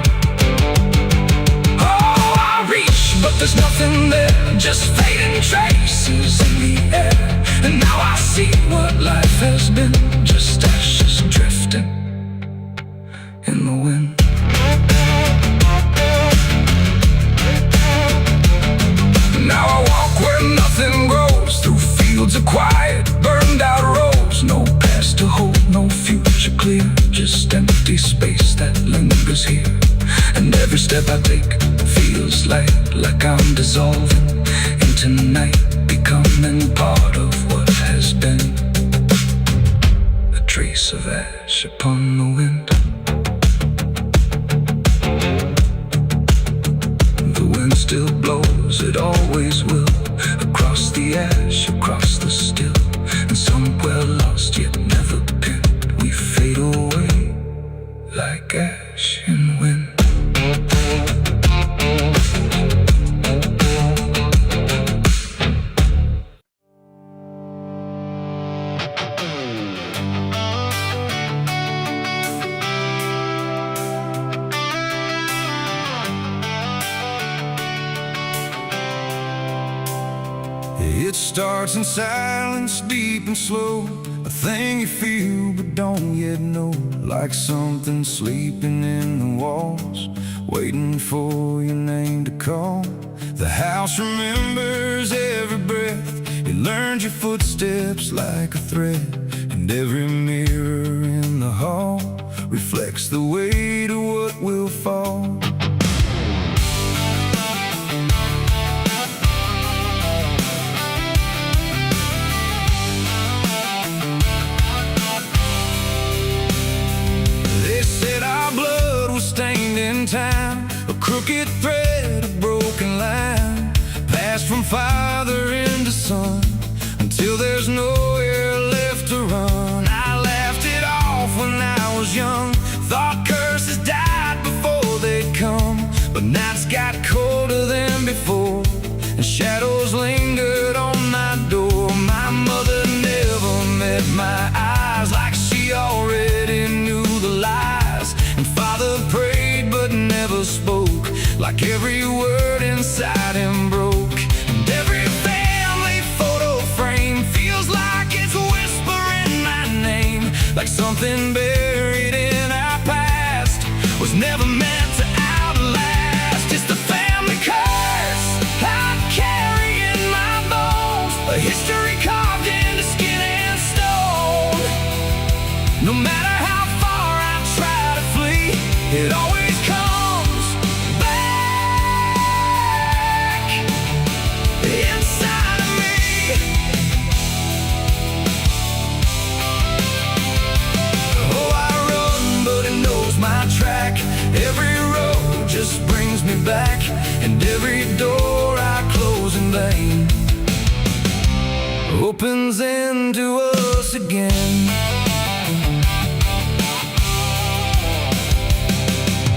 Oh, I reach, but there's nothing there, just fading traces in the air. And now I see what life has been, just ashes drifting in the wind. Now I walk where nothing grows, through fields of quiet, burned out roads. No past to hold, no future clear, just empty space that lingers here. And every step I take feels like I'm dissolving into night, becoming part of what has been. A trace of ash upon the wind. The wind still blows, it always will, across the ash, across the still. And somewhere lost yet never pinned, we fade away like ash in wind. It starts in silence, deep and slow, a thing you feel but don't yet know. Like something sleeping in the walls, waiting for your name to call. The house remembers every breath, it learns your footsteps like a thread. And every mirror in the hall reflects the weight of what will fall. Stained in time, a crooked thread, a broken line, passed from father into son, until there's nowhere left to run. I laughed it off when I was young, thought curses died before they'd come. But nights got colder than before, and shadows lingered on my door. My mother never met my eyes, like she already knew the lies. And father prayed but never spoke, like every word inside him broke. And every family photo frame feels like it's whispering my name, like something buried in our past was never meant to outlast. It's the family curse I carry in my bones, a history carved into skin and stone. No matter how far I try to flee, it always comes back inside of me. Oh, I run, but it knows my track. Every road just brings me back, and every door I close in vain opens into us again.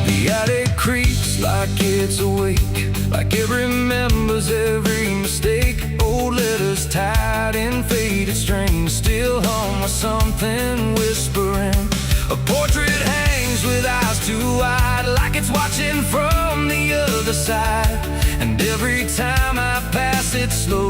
The attic creaks like it's awake, like it remembers every mistake. Old letters tied in faded strings still hum with something whispering. A portrait hangs with eyes too wide, like it's watching from the other side. And every time I pass it slow,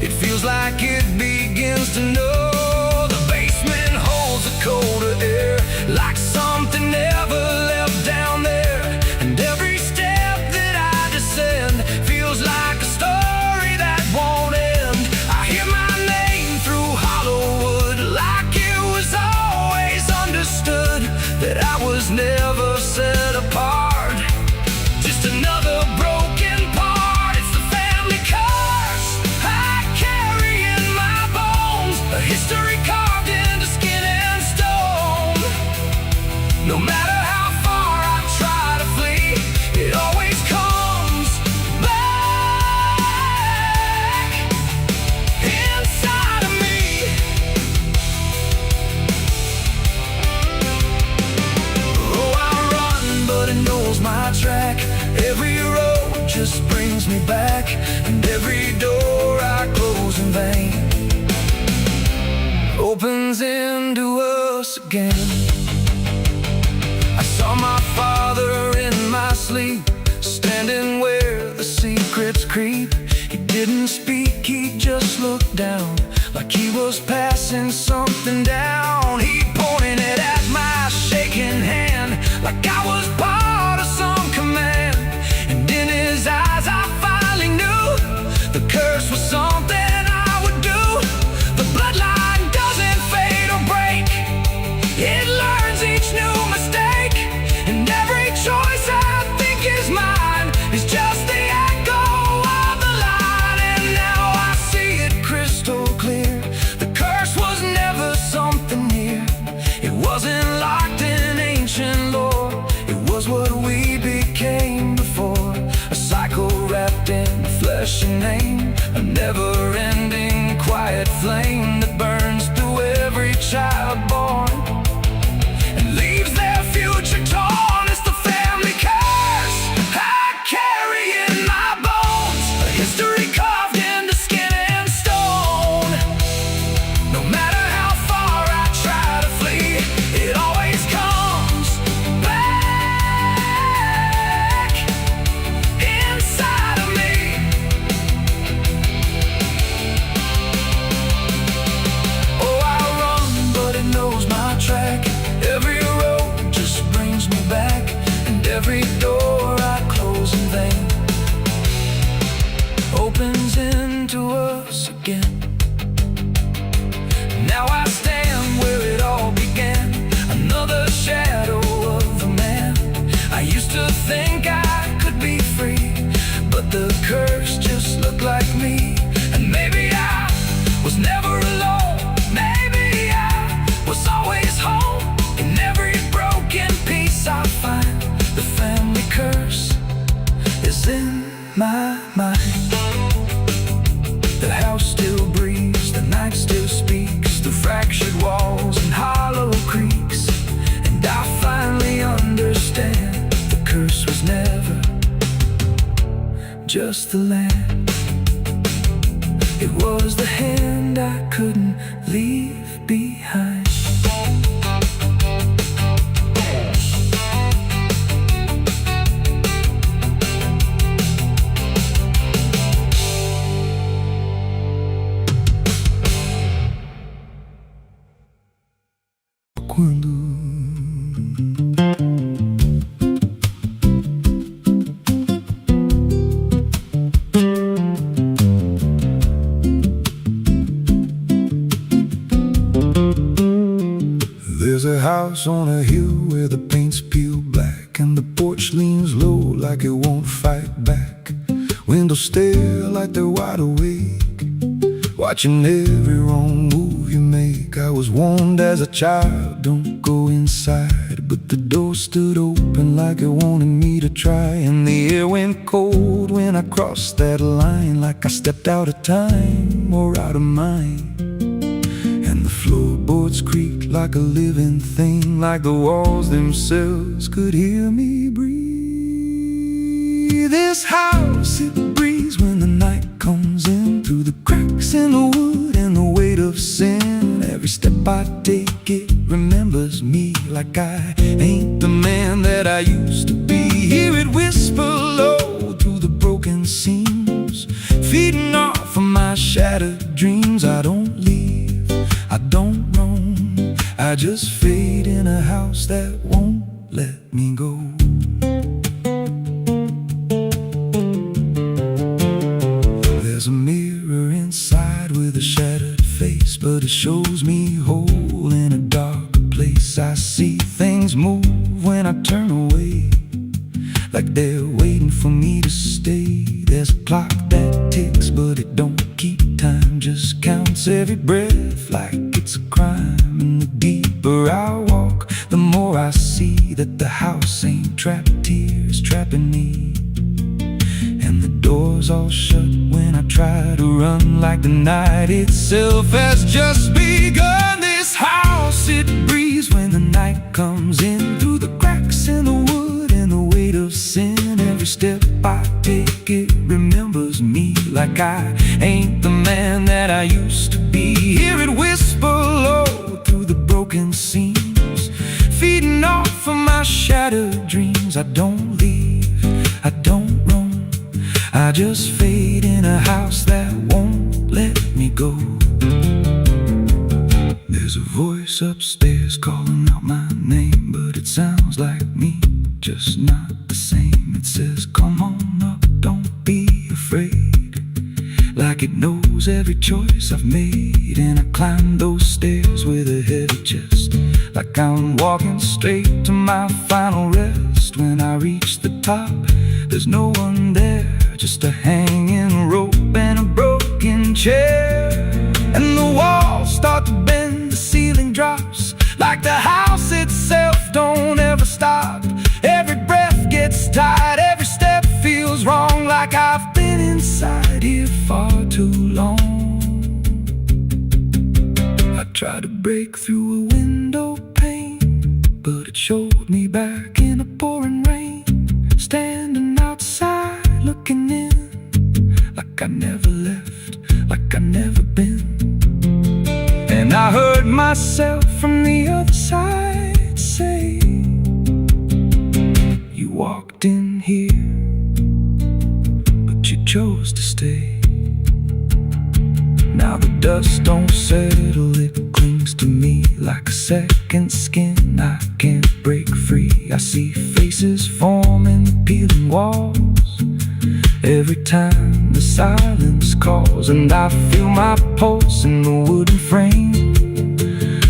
it feels like it begins to know. The basement holds a colder air, like something never left down there. And every step that I descend feels like a story that won't end. I hear my name through Hollywood, like it was always understood that I was never set apart, just another broken part. It's the family curse I carry in my bones, a history carved into skin and stone. No matter how far I try knows my track. Every road just brings me back, and every door I close in vain opens into us again. I saw my father in my sleep, standing where the secrets creep. He didn't speak, he just looked down, like he was passing something down. He pointed it at my shaking hand, like I was part of some command. And in his eyes I finally knew the curse was something I would do. The bloodline doesn't fade or break, it learns each new mistake. And every choice I think is mine is just the echo of the line. And now I see it crystal clear, the curse was never something near. It wasn't locked in ancient lore, it was what we became before. A cycle wrapped in flesh and name, a never-ending quiet flame that burns through every child born and leaves their future torn. It's the family curse I carry in my bones, a history carved into skin and stone. No matter how far I try to flee, it always comes back inside of me. Oh, I run, but it knows my track. Every road just brings me back, and every door I close in vain opens into us again. Now I stand where it all began, another shadow of a man. I used to think I could be free, but the curse just looked like me. And maybe I was never alone, maybe I was always home. In every broken piece I find, the family curse is in my mind. The house still breathes, the night still speaks through fractured walls and hollow creaks. And I finally understand, the curse was never just the land. It was the hand I couldn't leave behind. Quando There's a house on a hill where the paint's peeled black, and the porch leans low like it won't fight back. Windows stare like they're wide awake, watching every wrong move you make. I was warned as a child, don't go inside, but the door stood open like it wanted me to try. And the air went cold when I crossed that line, like I stepped out of time or out of mind. And the floorboards creaked like a living thing, like the walls themselves could hear me breathe. This house, it breathes when the night comes in, through the cracks in the wood and the weight of sin. Every step I take, it remembers me, like I ain't the man that I used to be. Hear it whisper low through the broken seams, feeding off of my shattered dreams. I don't leave, I don't roam, I just fade in a house that won't let me go. There's a mirror inside with a shattered face, but it shows me whole in a darker place. I see things move when I turn away, like they're waiting for me to stay. There's a clock that ticks, but it don't keep time, just counts every breath like it's a crime. And the deeper I walk, the more I see that the house ain't trapped here, it's trapping me. And the doors all shut when I try to run, like the night itself has just begun. This house, it breathes when the night comes in, through the cracks in the wood and the weight of shattered dreams. I don't leave, I don't roam, I just fade in a house that won't let me go. There's a voice upstairs calling out my name, but it sounds like me, just not the same. It says, come on up, don't be afraid, like it knows every choice I've made. And I climb those stairs with a heavy chest, like I'm walking straight to my final rest. When I reach the top, there's no one there, just a hanging rope and a broken chair. And the walls start to bend, the ceiling drops, like the house itself don't ever stop. Every breath gets tight, every step feels wrong, like I've been inside here far too long. I tried to break through a window pane, but it showed me back in a pouring rain, standing outside looking in, like I never left, like I never been. And I heard myself from the other side say, you walked in here, but you chose to stay. Now the dust don't settle, it clings to me like a second skin. I can't break free. I see faces forming the peeling walls every time the silence calls. And I feel my pulse in the wooden frame,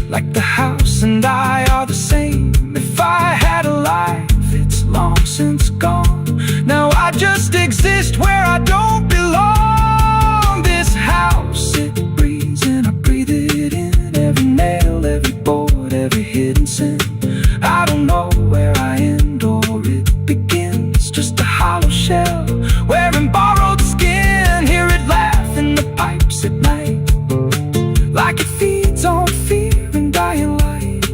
like the house and I are the same. If I had a life, it's long since gone. Now I just exist where I don't belong. This house, it breathes and I breathe it in. Every nail, every board, every hidden sin. I don't know where I end or it begins, just a hollow shell wearing borrowed skin. Hear it laugh in the pipes at night, like it feeds on fear and dying light.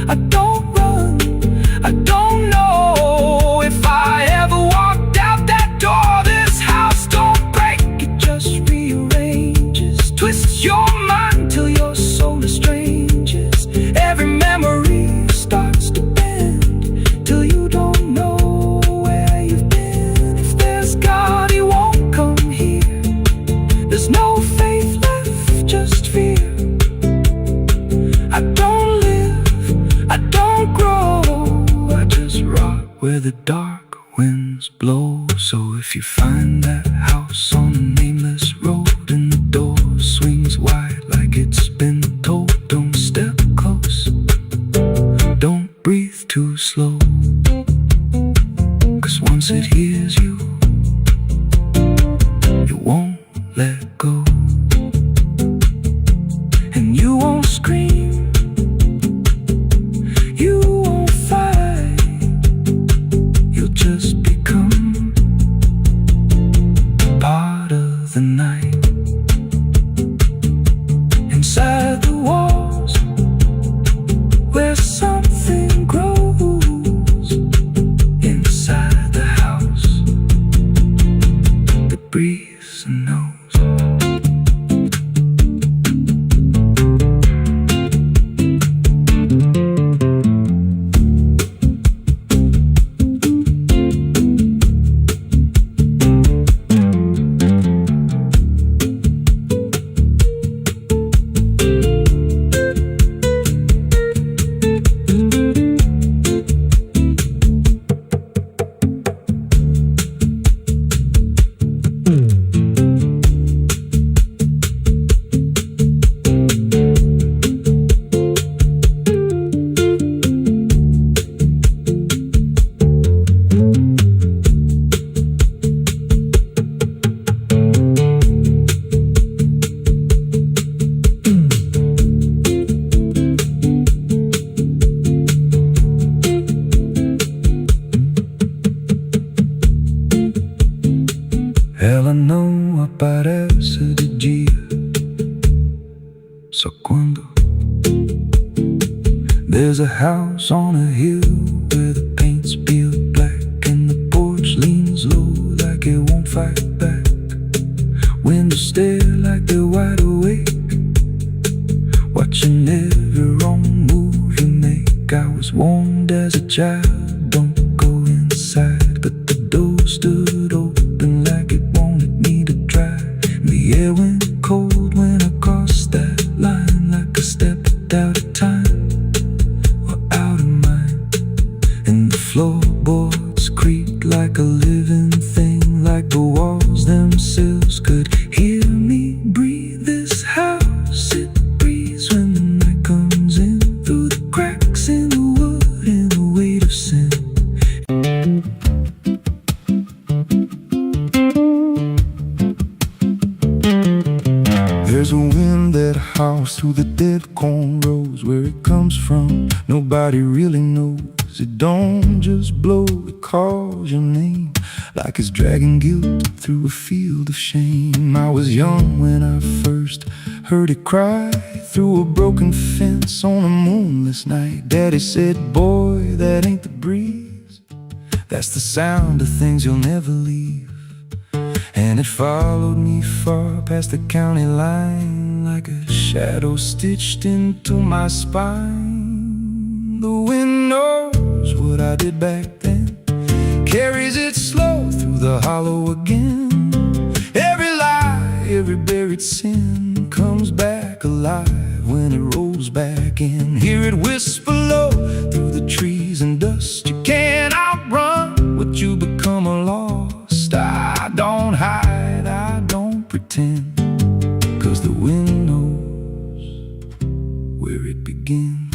I don't run, I don't know if I ever walked out that door. This house don't break, it just rearranges, twists your mind till your soul estranges. Every memory starts to bend till you don't know where you've been. If there's God, he won't come here. There's no faith left, just fear. I don't live, I don't grow, I just rot where the dark winds blow. So if you find that house on a nameless road and the door swings wide like it's been told, don't step close, don't breathe too slow, 'cause once it hears you, it won't let go. And you won't scream, you won't fight, you'll just become part of the night. Inside the walls, where something grows, inside the house that breathes and knows. Ela não aparece de dia, só quando. There's a house on a hill where the paint's peeled black and the porch leans low like it won't fight back. Windows stare like they're wide awake, watching every wrong move you make. like I was warned as a child. Don't go inside, but the door stood open like it wanted me to try. The air went cold when I crossed that line, like I stepped out of time or out of mind. And the floorboards creaked like a living thing, like the walls themselves could hear me breathe. This house, it breathes when the night comes in, through the cracks in the wood and the weight of sin. There's a wind that howls through the dead corn rows. Where it comes from, nobody really knows. It don't just blow, it calls your name, like it's dragging guilt through a field of shame. I was young when I first heard it cry through a broken fence on a moonless night. Daddy said, boy, that ain't the breeze, that's the sound of things you'll never leave. And it followed me far past the county line, like a shadow stitched into my spine. The wind knows what I did back then, carries it slow through the hollow again. Every lie, every buried sin comes back alive when it rolls back in. Hear it whisper low through the trees and dust. You can't outrun what you become lost. I don't hide, I don't pretend, 'cause the wind knows where it begins.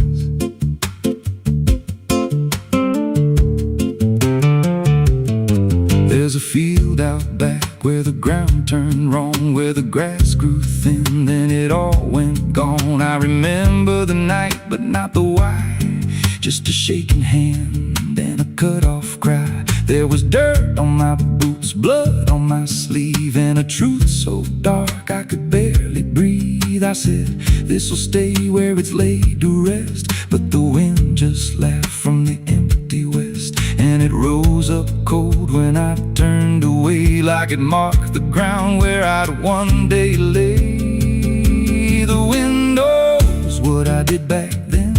There's a field out back where the ground turned wrong, where the grass grew thin, then it all went gone. I remember the night, but not the why, just a shaking hand and a cut-off cry. There was dirt on my boots, blood on my sleeve, and a truth so dark I could barely breathe. I said, this'll stay where it's laid to rest, but the wind just laughed from the empty west, and it rose up cold when I turned away, like it marked the ground where I'd one day lay. The wind knows what I did back then,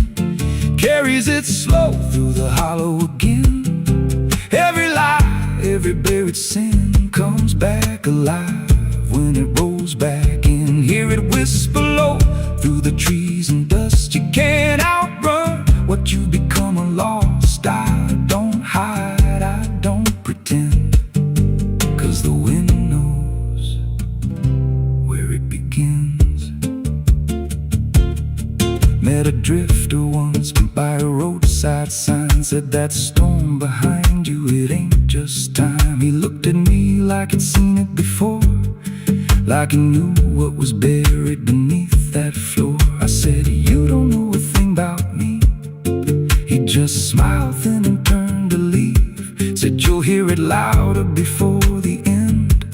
carries it slow through the hollow again. Every lie, every buried sin comes back alive when it rolls back in. Hear it whisper low through the trees and dust. You can't outrun what you become lost. I don't hide, I don't pretend, 'cause the wind knows where it begins. Met a drifter once by a roadside sign, said that storm behind you, it ain't just time. He looked at me like he'd seen it before, like he knew what was buried beneath that floor. I said, you don't know a thing about me. He just smiled then and turned to leave, said, you'll hear it louder before the end.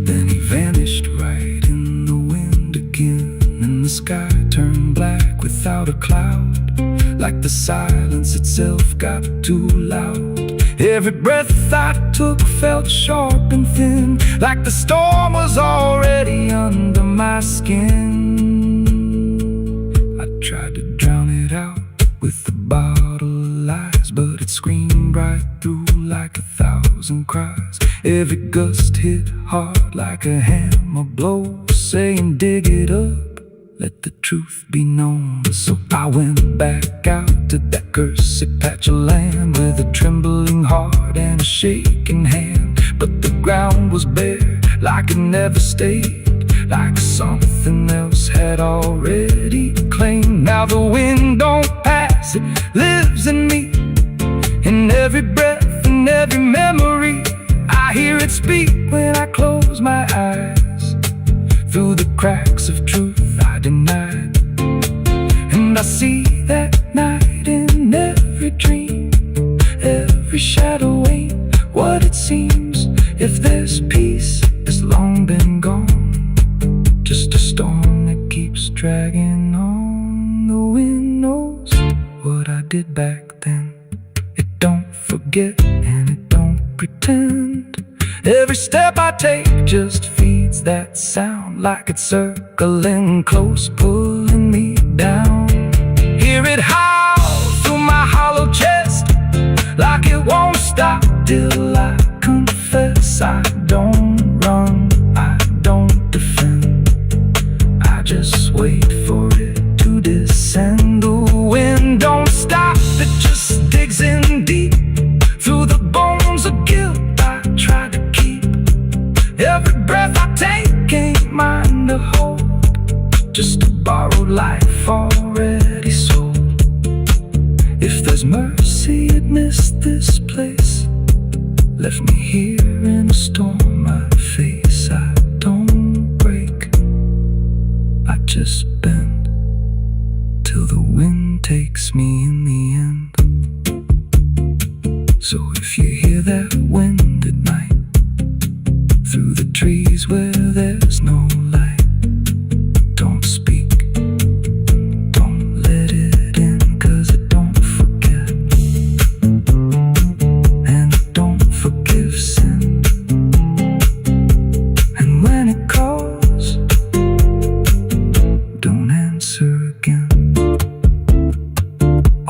Then he vanished right in the wind again, and the sky turned black without a cloud, like the silence itself got too loud. Every breath I took felt sharp and thin, like the storm was already under my skin. I tried to drown it out with a bottle of lies, but it screamed right through like 1,000 cries. Every gust hit hard like a hammer blow, saying dig it up, let the truth be known. So I went back out to that cursed patch of land with a trembling heart and a shaking hand. But the ground was bare, like it never stayed, like something else had already claimed. Now the wind don't pass, it lives in me, in every breath and every memory. I hear it speak when I close my eyes, through the cracks of truth I denied. And I see that night in every dream, every shadow ain't what it seems. If there's peace, it's long been gone, just a storm that keeps dragging on. The wind knows what I did back then. It don't forget and it don't pretend. Every step I take just feeds that sound, like it's circling close, pulling me down. Hear it howl through still I confess. I don't run, I don't defend, I just wait for it to descend. The wind don't stop, it just digs in deep through the bones of guilt I try to keep. Every breath I take ain't mine to hold, just a borrowed life already sold. If there's mercy, it missed this place, left me here in a storm I face. I don't break, I just bend till the wind takes me in the end. So if you hear that wind at night, through the trees where there's no light, don't speak, don't let it in, 'cause it don't forget, and it don't forgive sin. And when it calls, don't answer again,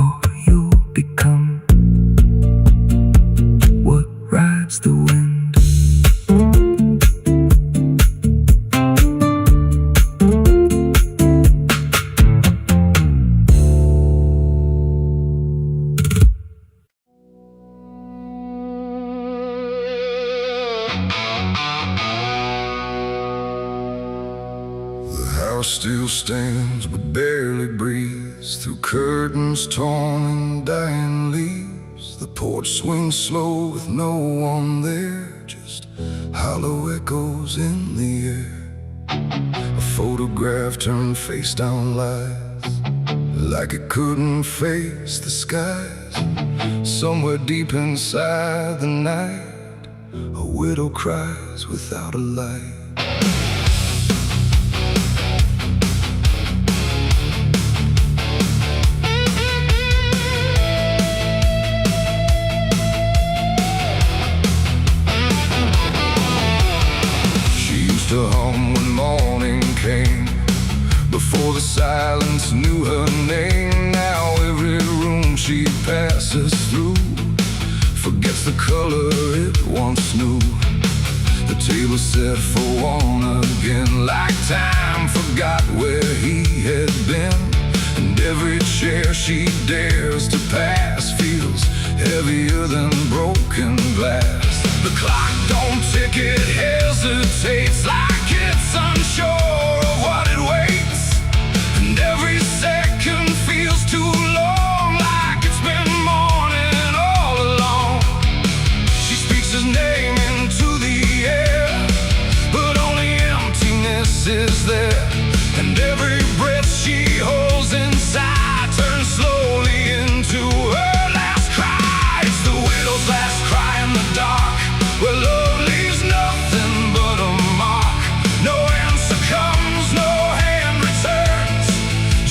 or you'll become what rides the wind. The house still stands but barely breathes through curtains torn and dying leaves. The porch swings slow with no one there, just hollow echoes in the air. A photograph turned face down lies, like it couldn't face the skies. Somewhere deep inside the night, a widow cries without a light. To hum when morning came, before the silence knew her name. Now every room she passes through forgets the color it once knew. The table set for one again, like time forgot where he had been. And every chair she dares to pass feels heavier than broken glass. The clock don't tick, it hesitates, like it's unsure of what it waits. And every second feels too long, like it's been morning all along. She speaks his name into the air, but only emptiness is there. And every breath she holds inside turns slowly into her last cry. It's the widow's last cry in the dark, where love leaves nothing but a mark. No answer comes, no hand returns,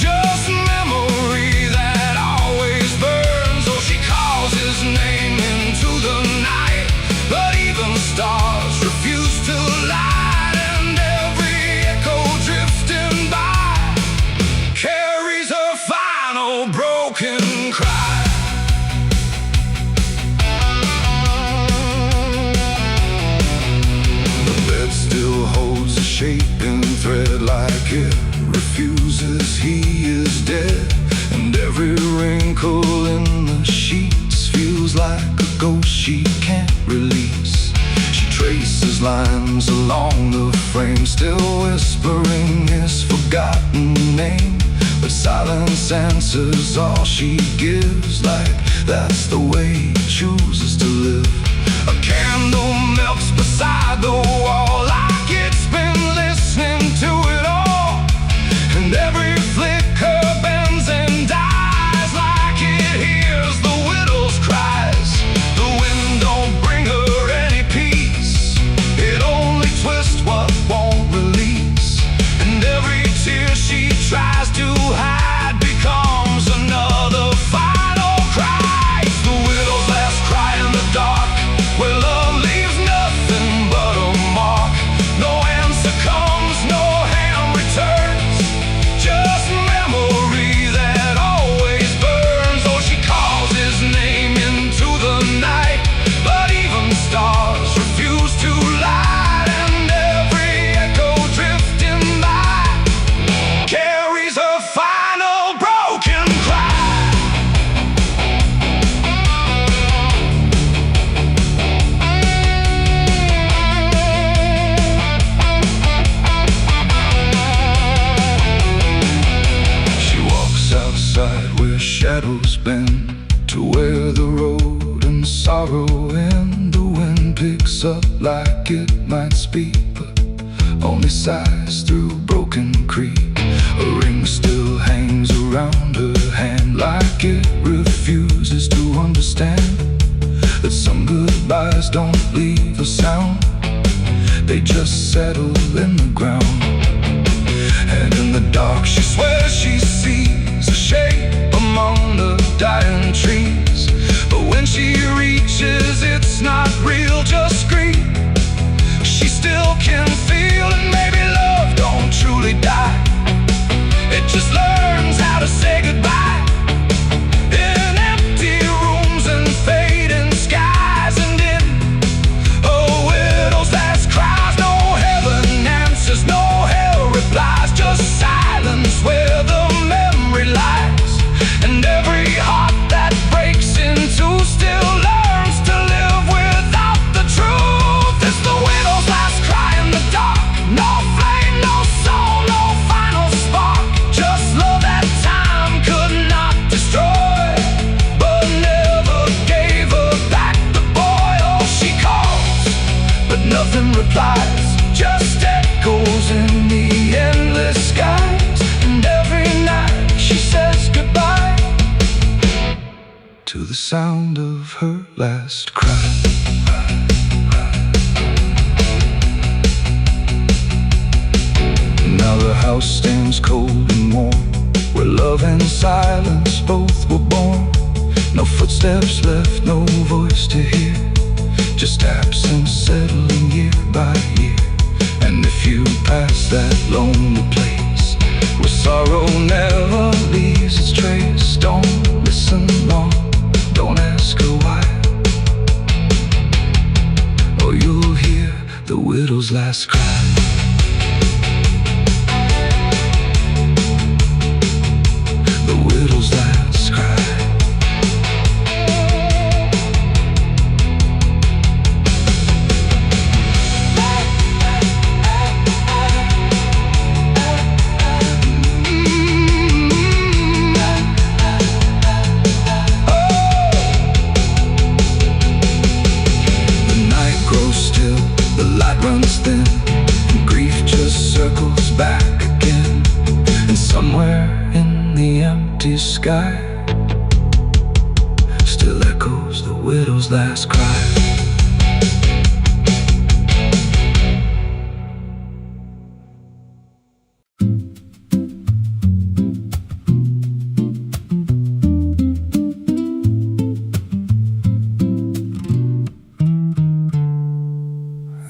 just memory that always burns. Oh, she calls his name into the night, but even stars refuse to light. And every echo drifting by carries her final broken cry. Still holds a shapen thread, like it refuses he is dead. And every wrinkle in the sheets feels like a ghost she can't release. She traces lines along the frame, still whispering his forgotten name. But silence answers all she gives, like that's the way he chooses to live. A candle melts beside the wall, like it's been listening to it all. And every flicker bends and dies, like it hears the widow's cries. The wind don't bring her any peace, it only twists what won't release. And every tear she tries to hide becomes another final cry. It's the widow's last cry in the dark, where love leaves nothing but a mark. shadows bend to where the road and sorrow end. The wind picks up like it might speak, but only sighs through broken creek. A ring still hangs around her hand, like it refuses to understand that some goodbyes don't leave a sound, they just settle in the ground. And in the dark she swears she sees a shape among the dying trees, but when she reaches it's not real, just grief. She still can feel, and maybe love don't truly die, it just learns how to say goodbye. In empty rooms and fading skies, and in a widow's last cries, no heaven answers, no hell replies, just silence where the memory lies. And every heart that breaks in two still learns to live without the truth. It's the widow's last cry in the dark, no flame, no soul, no final spark, just love that time could not destroy, but never gave her back the boy. Oh, she calls, but nothing replies, just echoes in the endless skies. And every night she says goodbye to the sound of her last cry. Now the house stands cold and warm, where love and silence both were born. No footsteps left, no voice to hear, just absence settling year by year. And if you pass that lonely place where sorrow never leaves its trace, don't listen long, don't ask her why, or you'll hear the widow's last cry. The widow's last cry. Thin, and grief just circles back again, and somewhere in the empty sky still echoes the widow's last cry.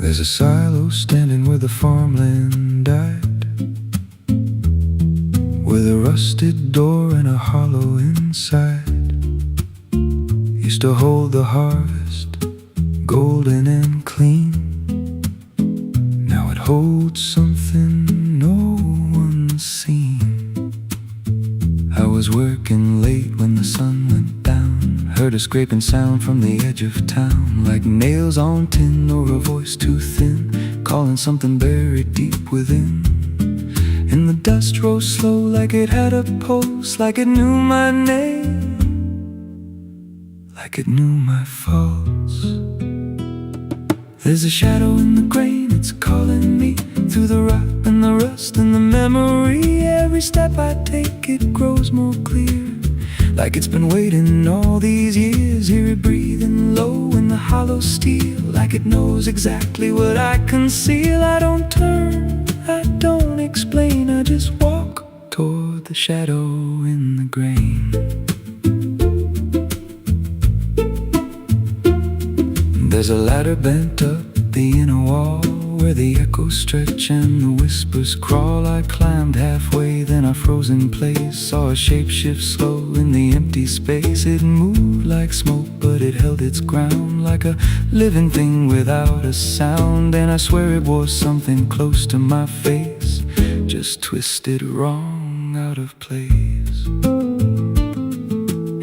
There's a silo standing where the farmland died, with a rusted door and a hollow inside. Used to hold the harvest, golden and clean. Now it holds something no one's seen. I was working late when the sun went down, heard a scraping sound from the edge of town, like nails on tin or a voice too thin, calling something buried deep within. And the dust rose slow like it had a pulse, like it knew my name, like it knew my faults. There's a shadow in the grain, it's calling me through the rot and the rust and the memory. Every step I take it grows more clear, like it's been waiting all these years. Hear it breathing low in the hollow steel, like it knows exactly what I conceal. I don't turn, I don't explain, I just walk toward the shadow in the grain. There's a ladder bent up the inner wall, where the echoes stretch and the whispers crawl. I climbed halfway, then I froze in place, saw a shape shift slow in the empty space. It moved like smoke, but it held its ground, like a living thing without a sound. And I swear it was something close to my face, just twisted wrong, out of place.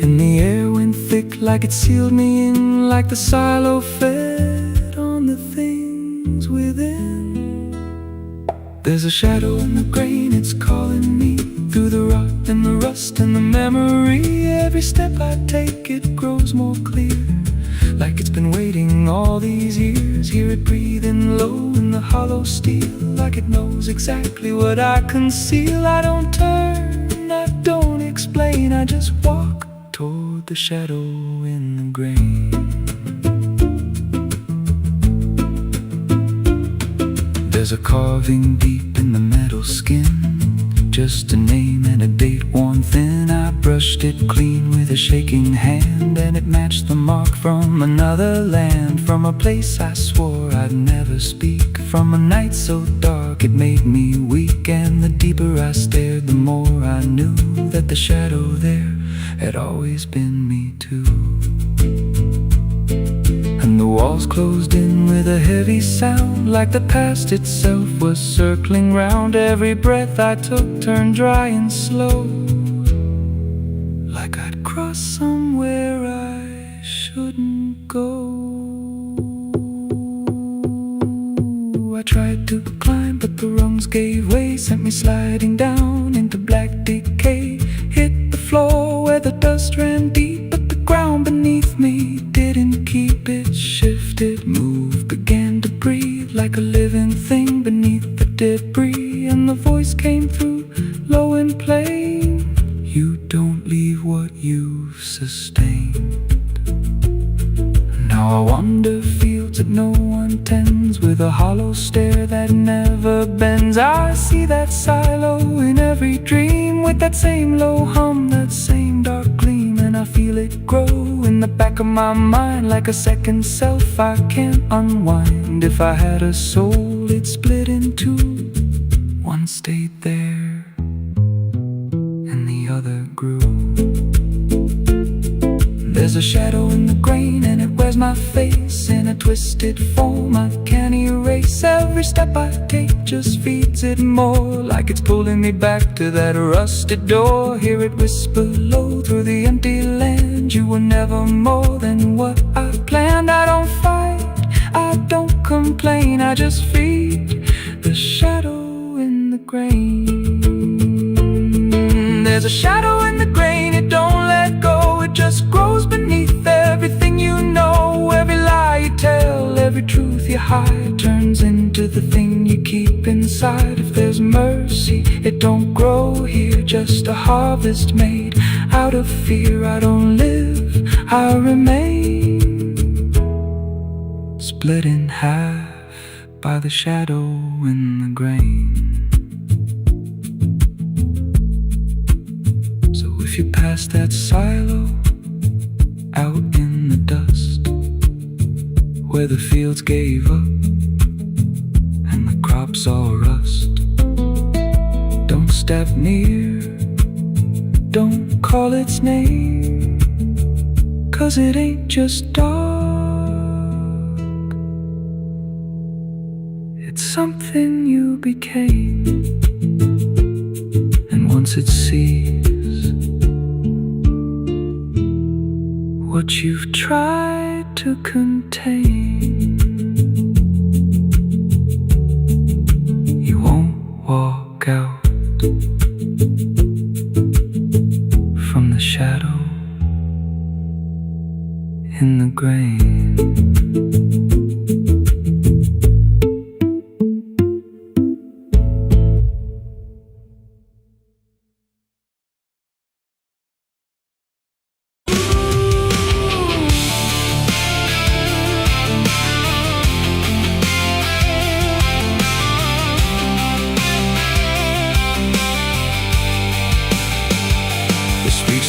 And the air went thick, like it sealed me in, like the silo fed on the things within. There's a shadow in the grain, it's calling me through the rot and the rust and the memory. Every step I take, it grows more clear, like it's been waiting all these years. Hear it breathing low in the hollow steel, like it knows exactly what I conceal. I don't turn, I don't explain, I just walk toward the shadow in the grain. There's a carving deep in the metal skin, just a name and a date worn thin. I brushed it clean with a shaking hand, and it matched the mark from another land, from a place I swore I'd never speak, from a night so dark it made me weak. And the deeper I stared, the more I knew that the shadow there had always been me too. And the walls closed in with a heavy sound, like the past itself was circling round. Every breath I took turned dry and slow, like I'd crossed somewhere I shouldn't go. I tried to climb, but the rungs gave way, sent me sliding down into black decay. Hit the floor where the dust ran deep, but the ground beneath me didn't keep. It shifted, moved, began to breathe like a living thing beneath the debris. And the voice came through, low and plain: you don't leave what you've sustained. Now I wander fields that no one tends, with a hollow stare that never bends. I see that silo in every dream, with that same low hum, that same dark gleam. And I feel it grow in the back of my mind, like a second self I can't unwind. If I had a soul, it'd split in two. One stayed there, and the other grew. There's a shadow in the grain, and it wears my face in a twisted form I can't erase. Every step I take just feeds it more, like it's pulling me back to that rusted door. Hear it whisper low through the empty land: you were never more than what I planned. I don't fight, I don't complain, I just feed the shadow in the grain. There's a shadow in the grain, it don't let go, it just grows beneath everything you know. Every lie you tell, every truth you hide, turns into the thing you keep inside. If there's mercy, it don't grow here, just a harvest made out of fear. I don't live, I remain, split in half by the shadow in the grain. If you pass that silo out in the dust, where the fields gave up and the crops all rust, don't step near, don't call its name, 'cause it ain't just dark, it's something you became. And once it sees what you've tried to contain, you won't walk out from the shadow in the grain.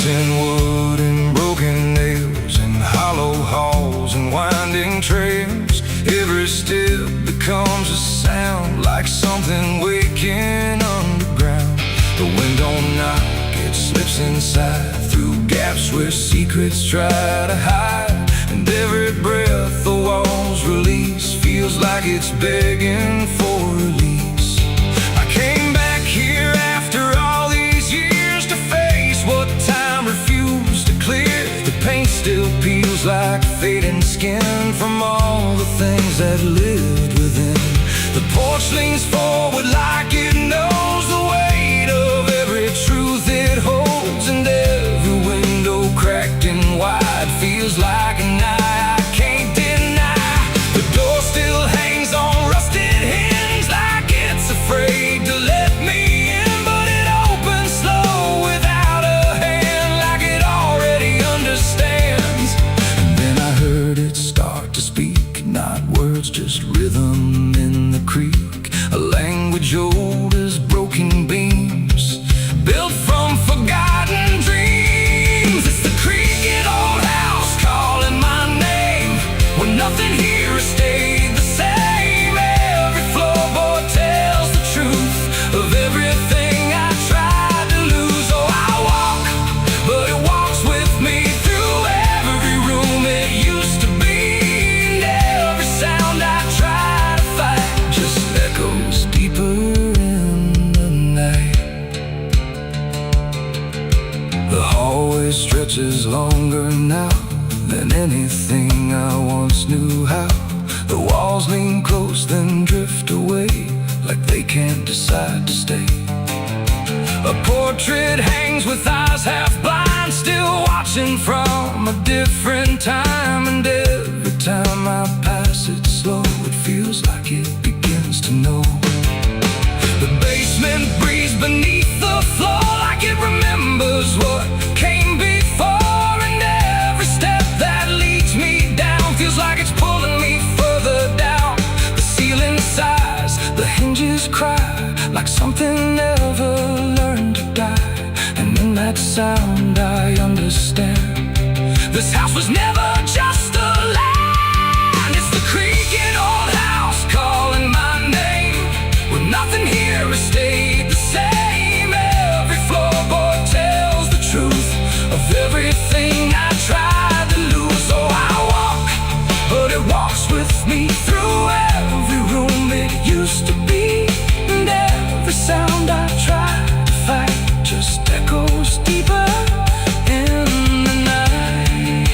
In wood and broken nails, and hollow halls and winding trails. Every step becomes a sound, like something waking underground. The wind don't knock, it slips inside, through gaps where secrets try to hide. And every breath the walls release feels like it's begging for release. I came back here after all these years to face what time refused to clear. The paint still peels like fading skin from all the things that lived within. The porch leans forward like it knows the weight of every truth stronger now than anything I once knew how. The walls lean close then drift away, like they can't decide to stay. A portrait hangs with eyes half blind, still watching from a different time. And every time I pass it slow, it feels like it begins to know. The basement breathes beneath the floor, like it remembers what came before. And every step that leads me down feels like it's pulling me further down. The ceiling sighs, the hinges cry, like something never learned to die. And in that sound I understand, this house was never just a land. It's the creaking old house calling my name, where nothing here has stayed the same. Every floorboard tells the truth of everything I tried to lose. So I walk, but it walks with me through every room it used to be. And every sound I try to fight just echoes deeper in the night.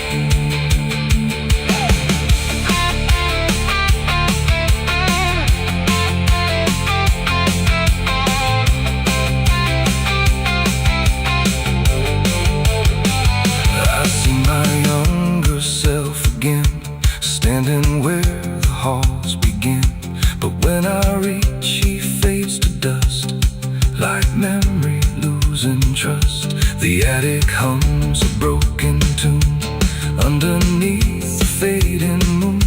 I see my younger self again, standing where the halls begin. But when I reach, he fades to dust, like memory losing trust. The attic hums a broken tune underneath the fading moon.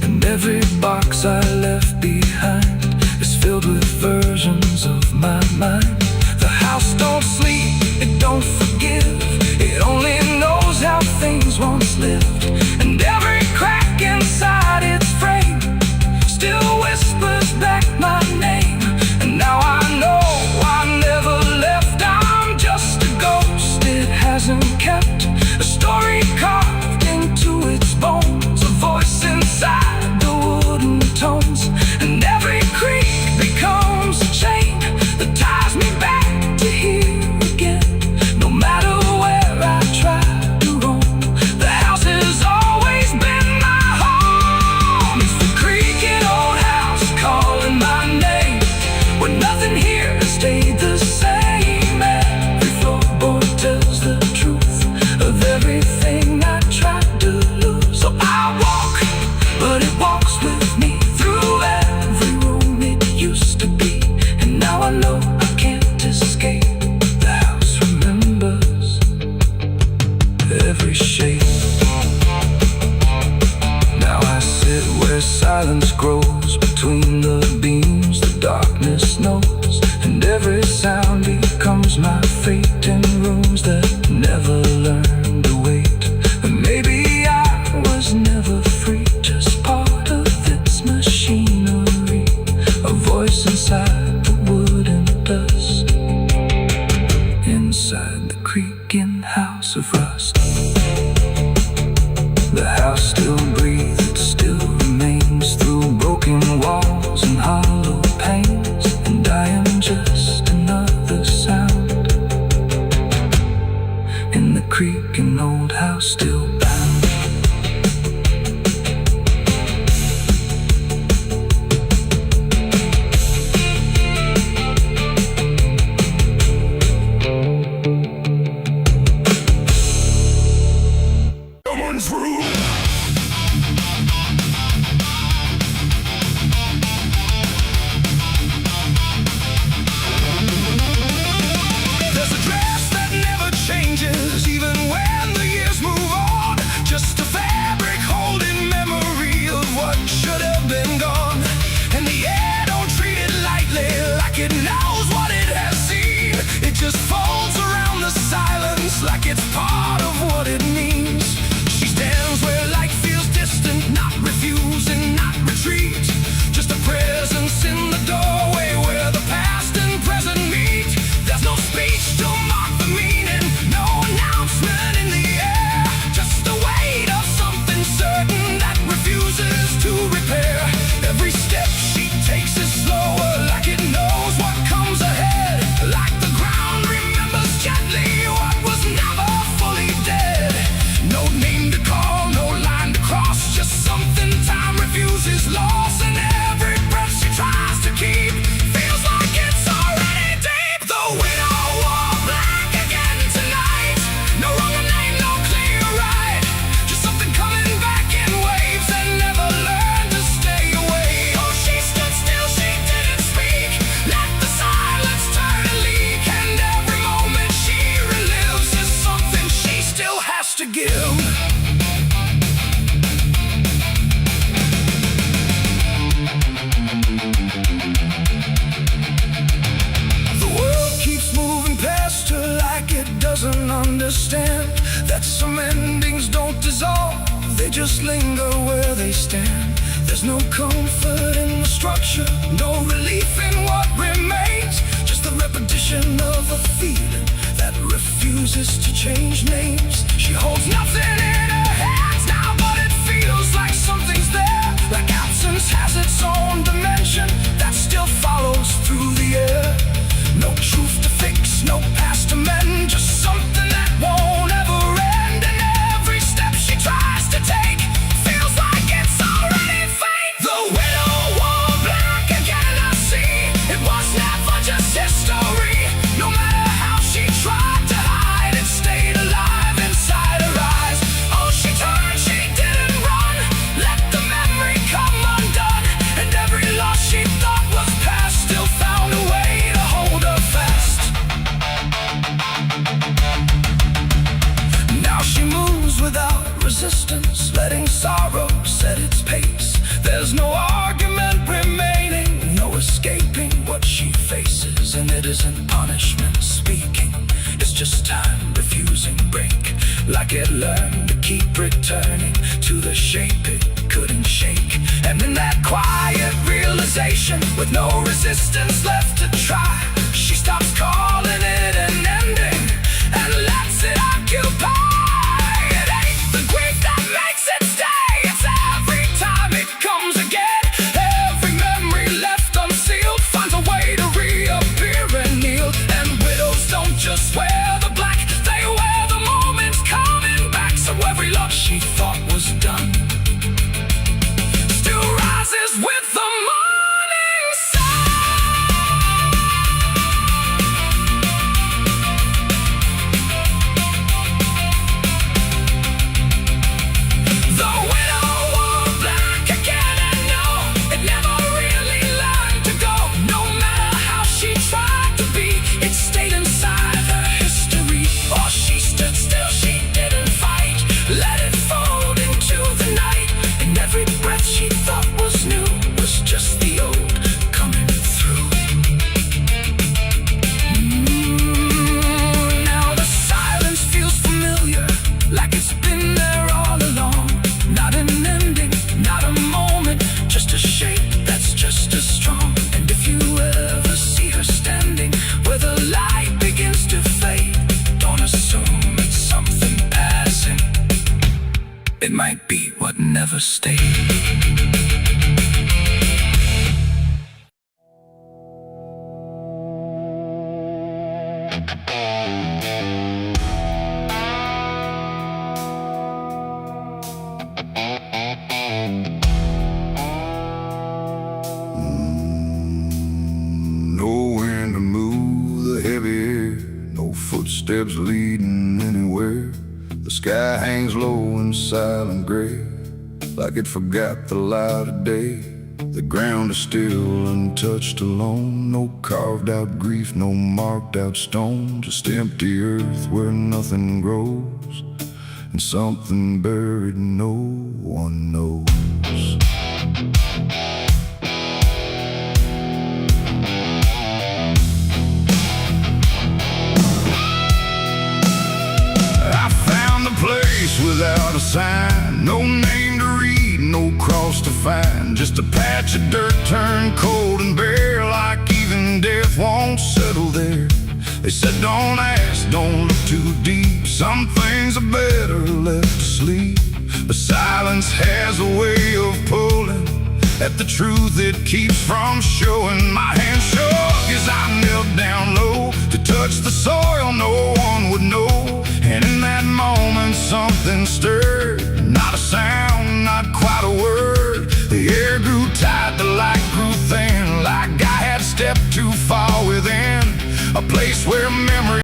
And every box I left behind is filled with versions of my mind. The house don't sleep, it don't forgive, it only knows how things once lived. And every crack inside its frame still whispers back my name. And now I know I never left, I'm just a ghost. It hasn't kept a story carved into its bones, a voice inside the wooden tones. And every creak becomes a chain that ties me back to here again. No matter where I try to roam, the house has always been my home. It's the creaking old house calling my name, where nothing here has stayed the same. Every floorboard tells the truth of everything I tried to lose. So I walk, but it walks with me through every room it used to be. And now I know I can't escape. The house remembers every shape. Now I sit where silence grows between the beams, the darkness knows. And every sound becomes my fate in rooms that never learned to wait. And maybe I was never free, just part of its machinery, a voice inside the wooden dust, inside the creaking house of rust. The house still breathes, it still remains through broken walls and hollow panes. And I am just another sound in the creaking old house still bound. Someone's room. There's a dress that never changes, even when the years move on. Just a fabric holding memory of what should have been gone. And the air don't treat it lightly, like it knows what it has seen. It just folds around the silence like it's part of what it means. She stands where understand that some endings don't dissolve, they just linger where they stand. There's no comfort in the structure, no relief in what remains, just the repetition of a feeling that refuses to change names. She holds nothing in her hands now, but it feels like something's there, like absence has its own dimension that still follows through the air. No truth to fix, no past to mend, just something that won't ever end. And every step she tries to take feels like it's already fate. The widow wore black again, I see. It was never just history. No matter how she tried to hide, it stayed alive inside her eyes. Oh, she turned, she didn't run, let the memory come undone. And every loss she thought was past still found a way to hold her fast. Now she moves without resistance, letting sorrow set its pace. There's no argument remaining, no escaping what she faces. And it isn't punishment speaking, it's just time refusing break. Like it learned to keep returning to the shape it couldn't shake. And in that quiet realization, with no resistance left to try, she stops calling it an ending and lets it occupy. It ain't the grief that makes it stay, it's every time it comes again. Every memory left unsealed finds a way to reappear and kneel. And widows don't just wear the black, they wear the moments coming back. So every loss she thought was done still rises with the morning sun. The widow wore black again, and no, it never really learned to go. No matter how she tried to be, it stayed inside her history. Or she stood still, she didn't fight, let it fold into the night. And every breath she thought was new was just the old coming through. Now the silence feels familiar, like it's been there all along. Not an ending, not a moment, just a shape that's just as strong. And if you ever see her standing where the light begins to fade, don't assume it's something passing, it might be what never stayed. No wind to move the heavy air, no footsteps leading anywhere. The sky hangs low in silent gray, like it forgot the light of day. The ground is still untouched alone, no carved out grief, no marked out stone, just empty earth where nothing grows, and something buried no one knows. I found a place without a sign, no name to read, no cross to find, just a patch of dirt turned cold and bare, like even death won't settle there. They said don't ask, don't look too deep, some things are better left asleep. But silence has a way of pulling at the truth it keeps from showing. My hand shook as I knelt down low to touch the soil no one would know. And in that moment something stirred, not a sound, not quite a word. The air grew tight, the light grew thin, like I had stepped too far within a place where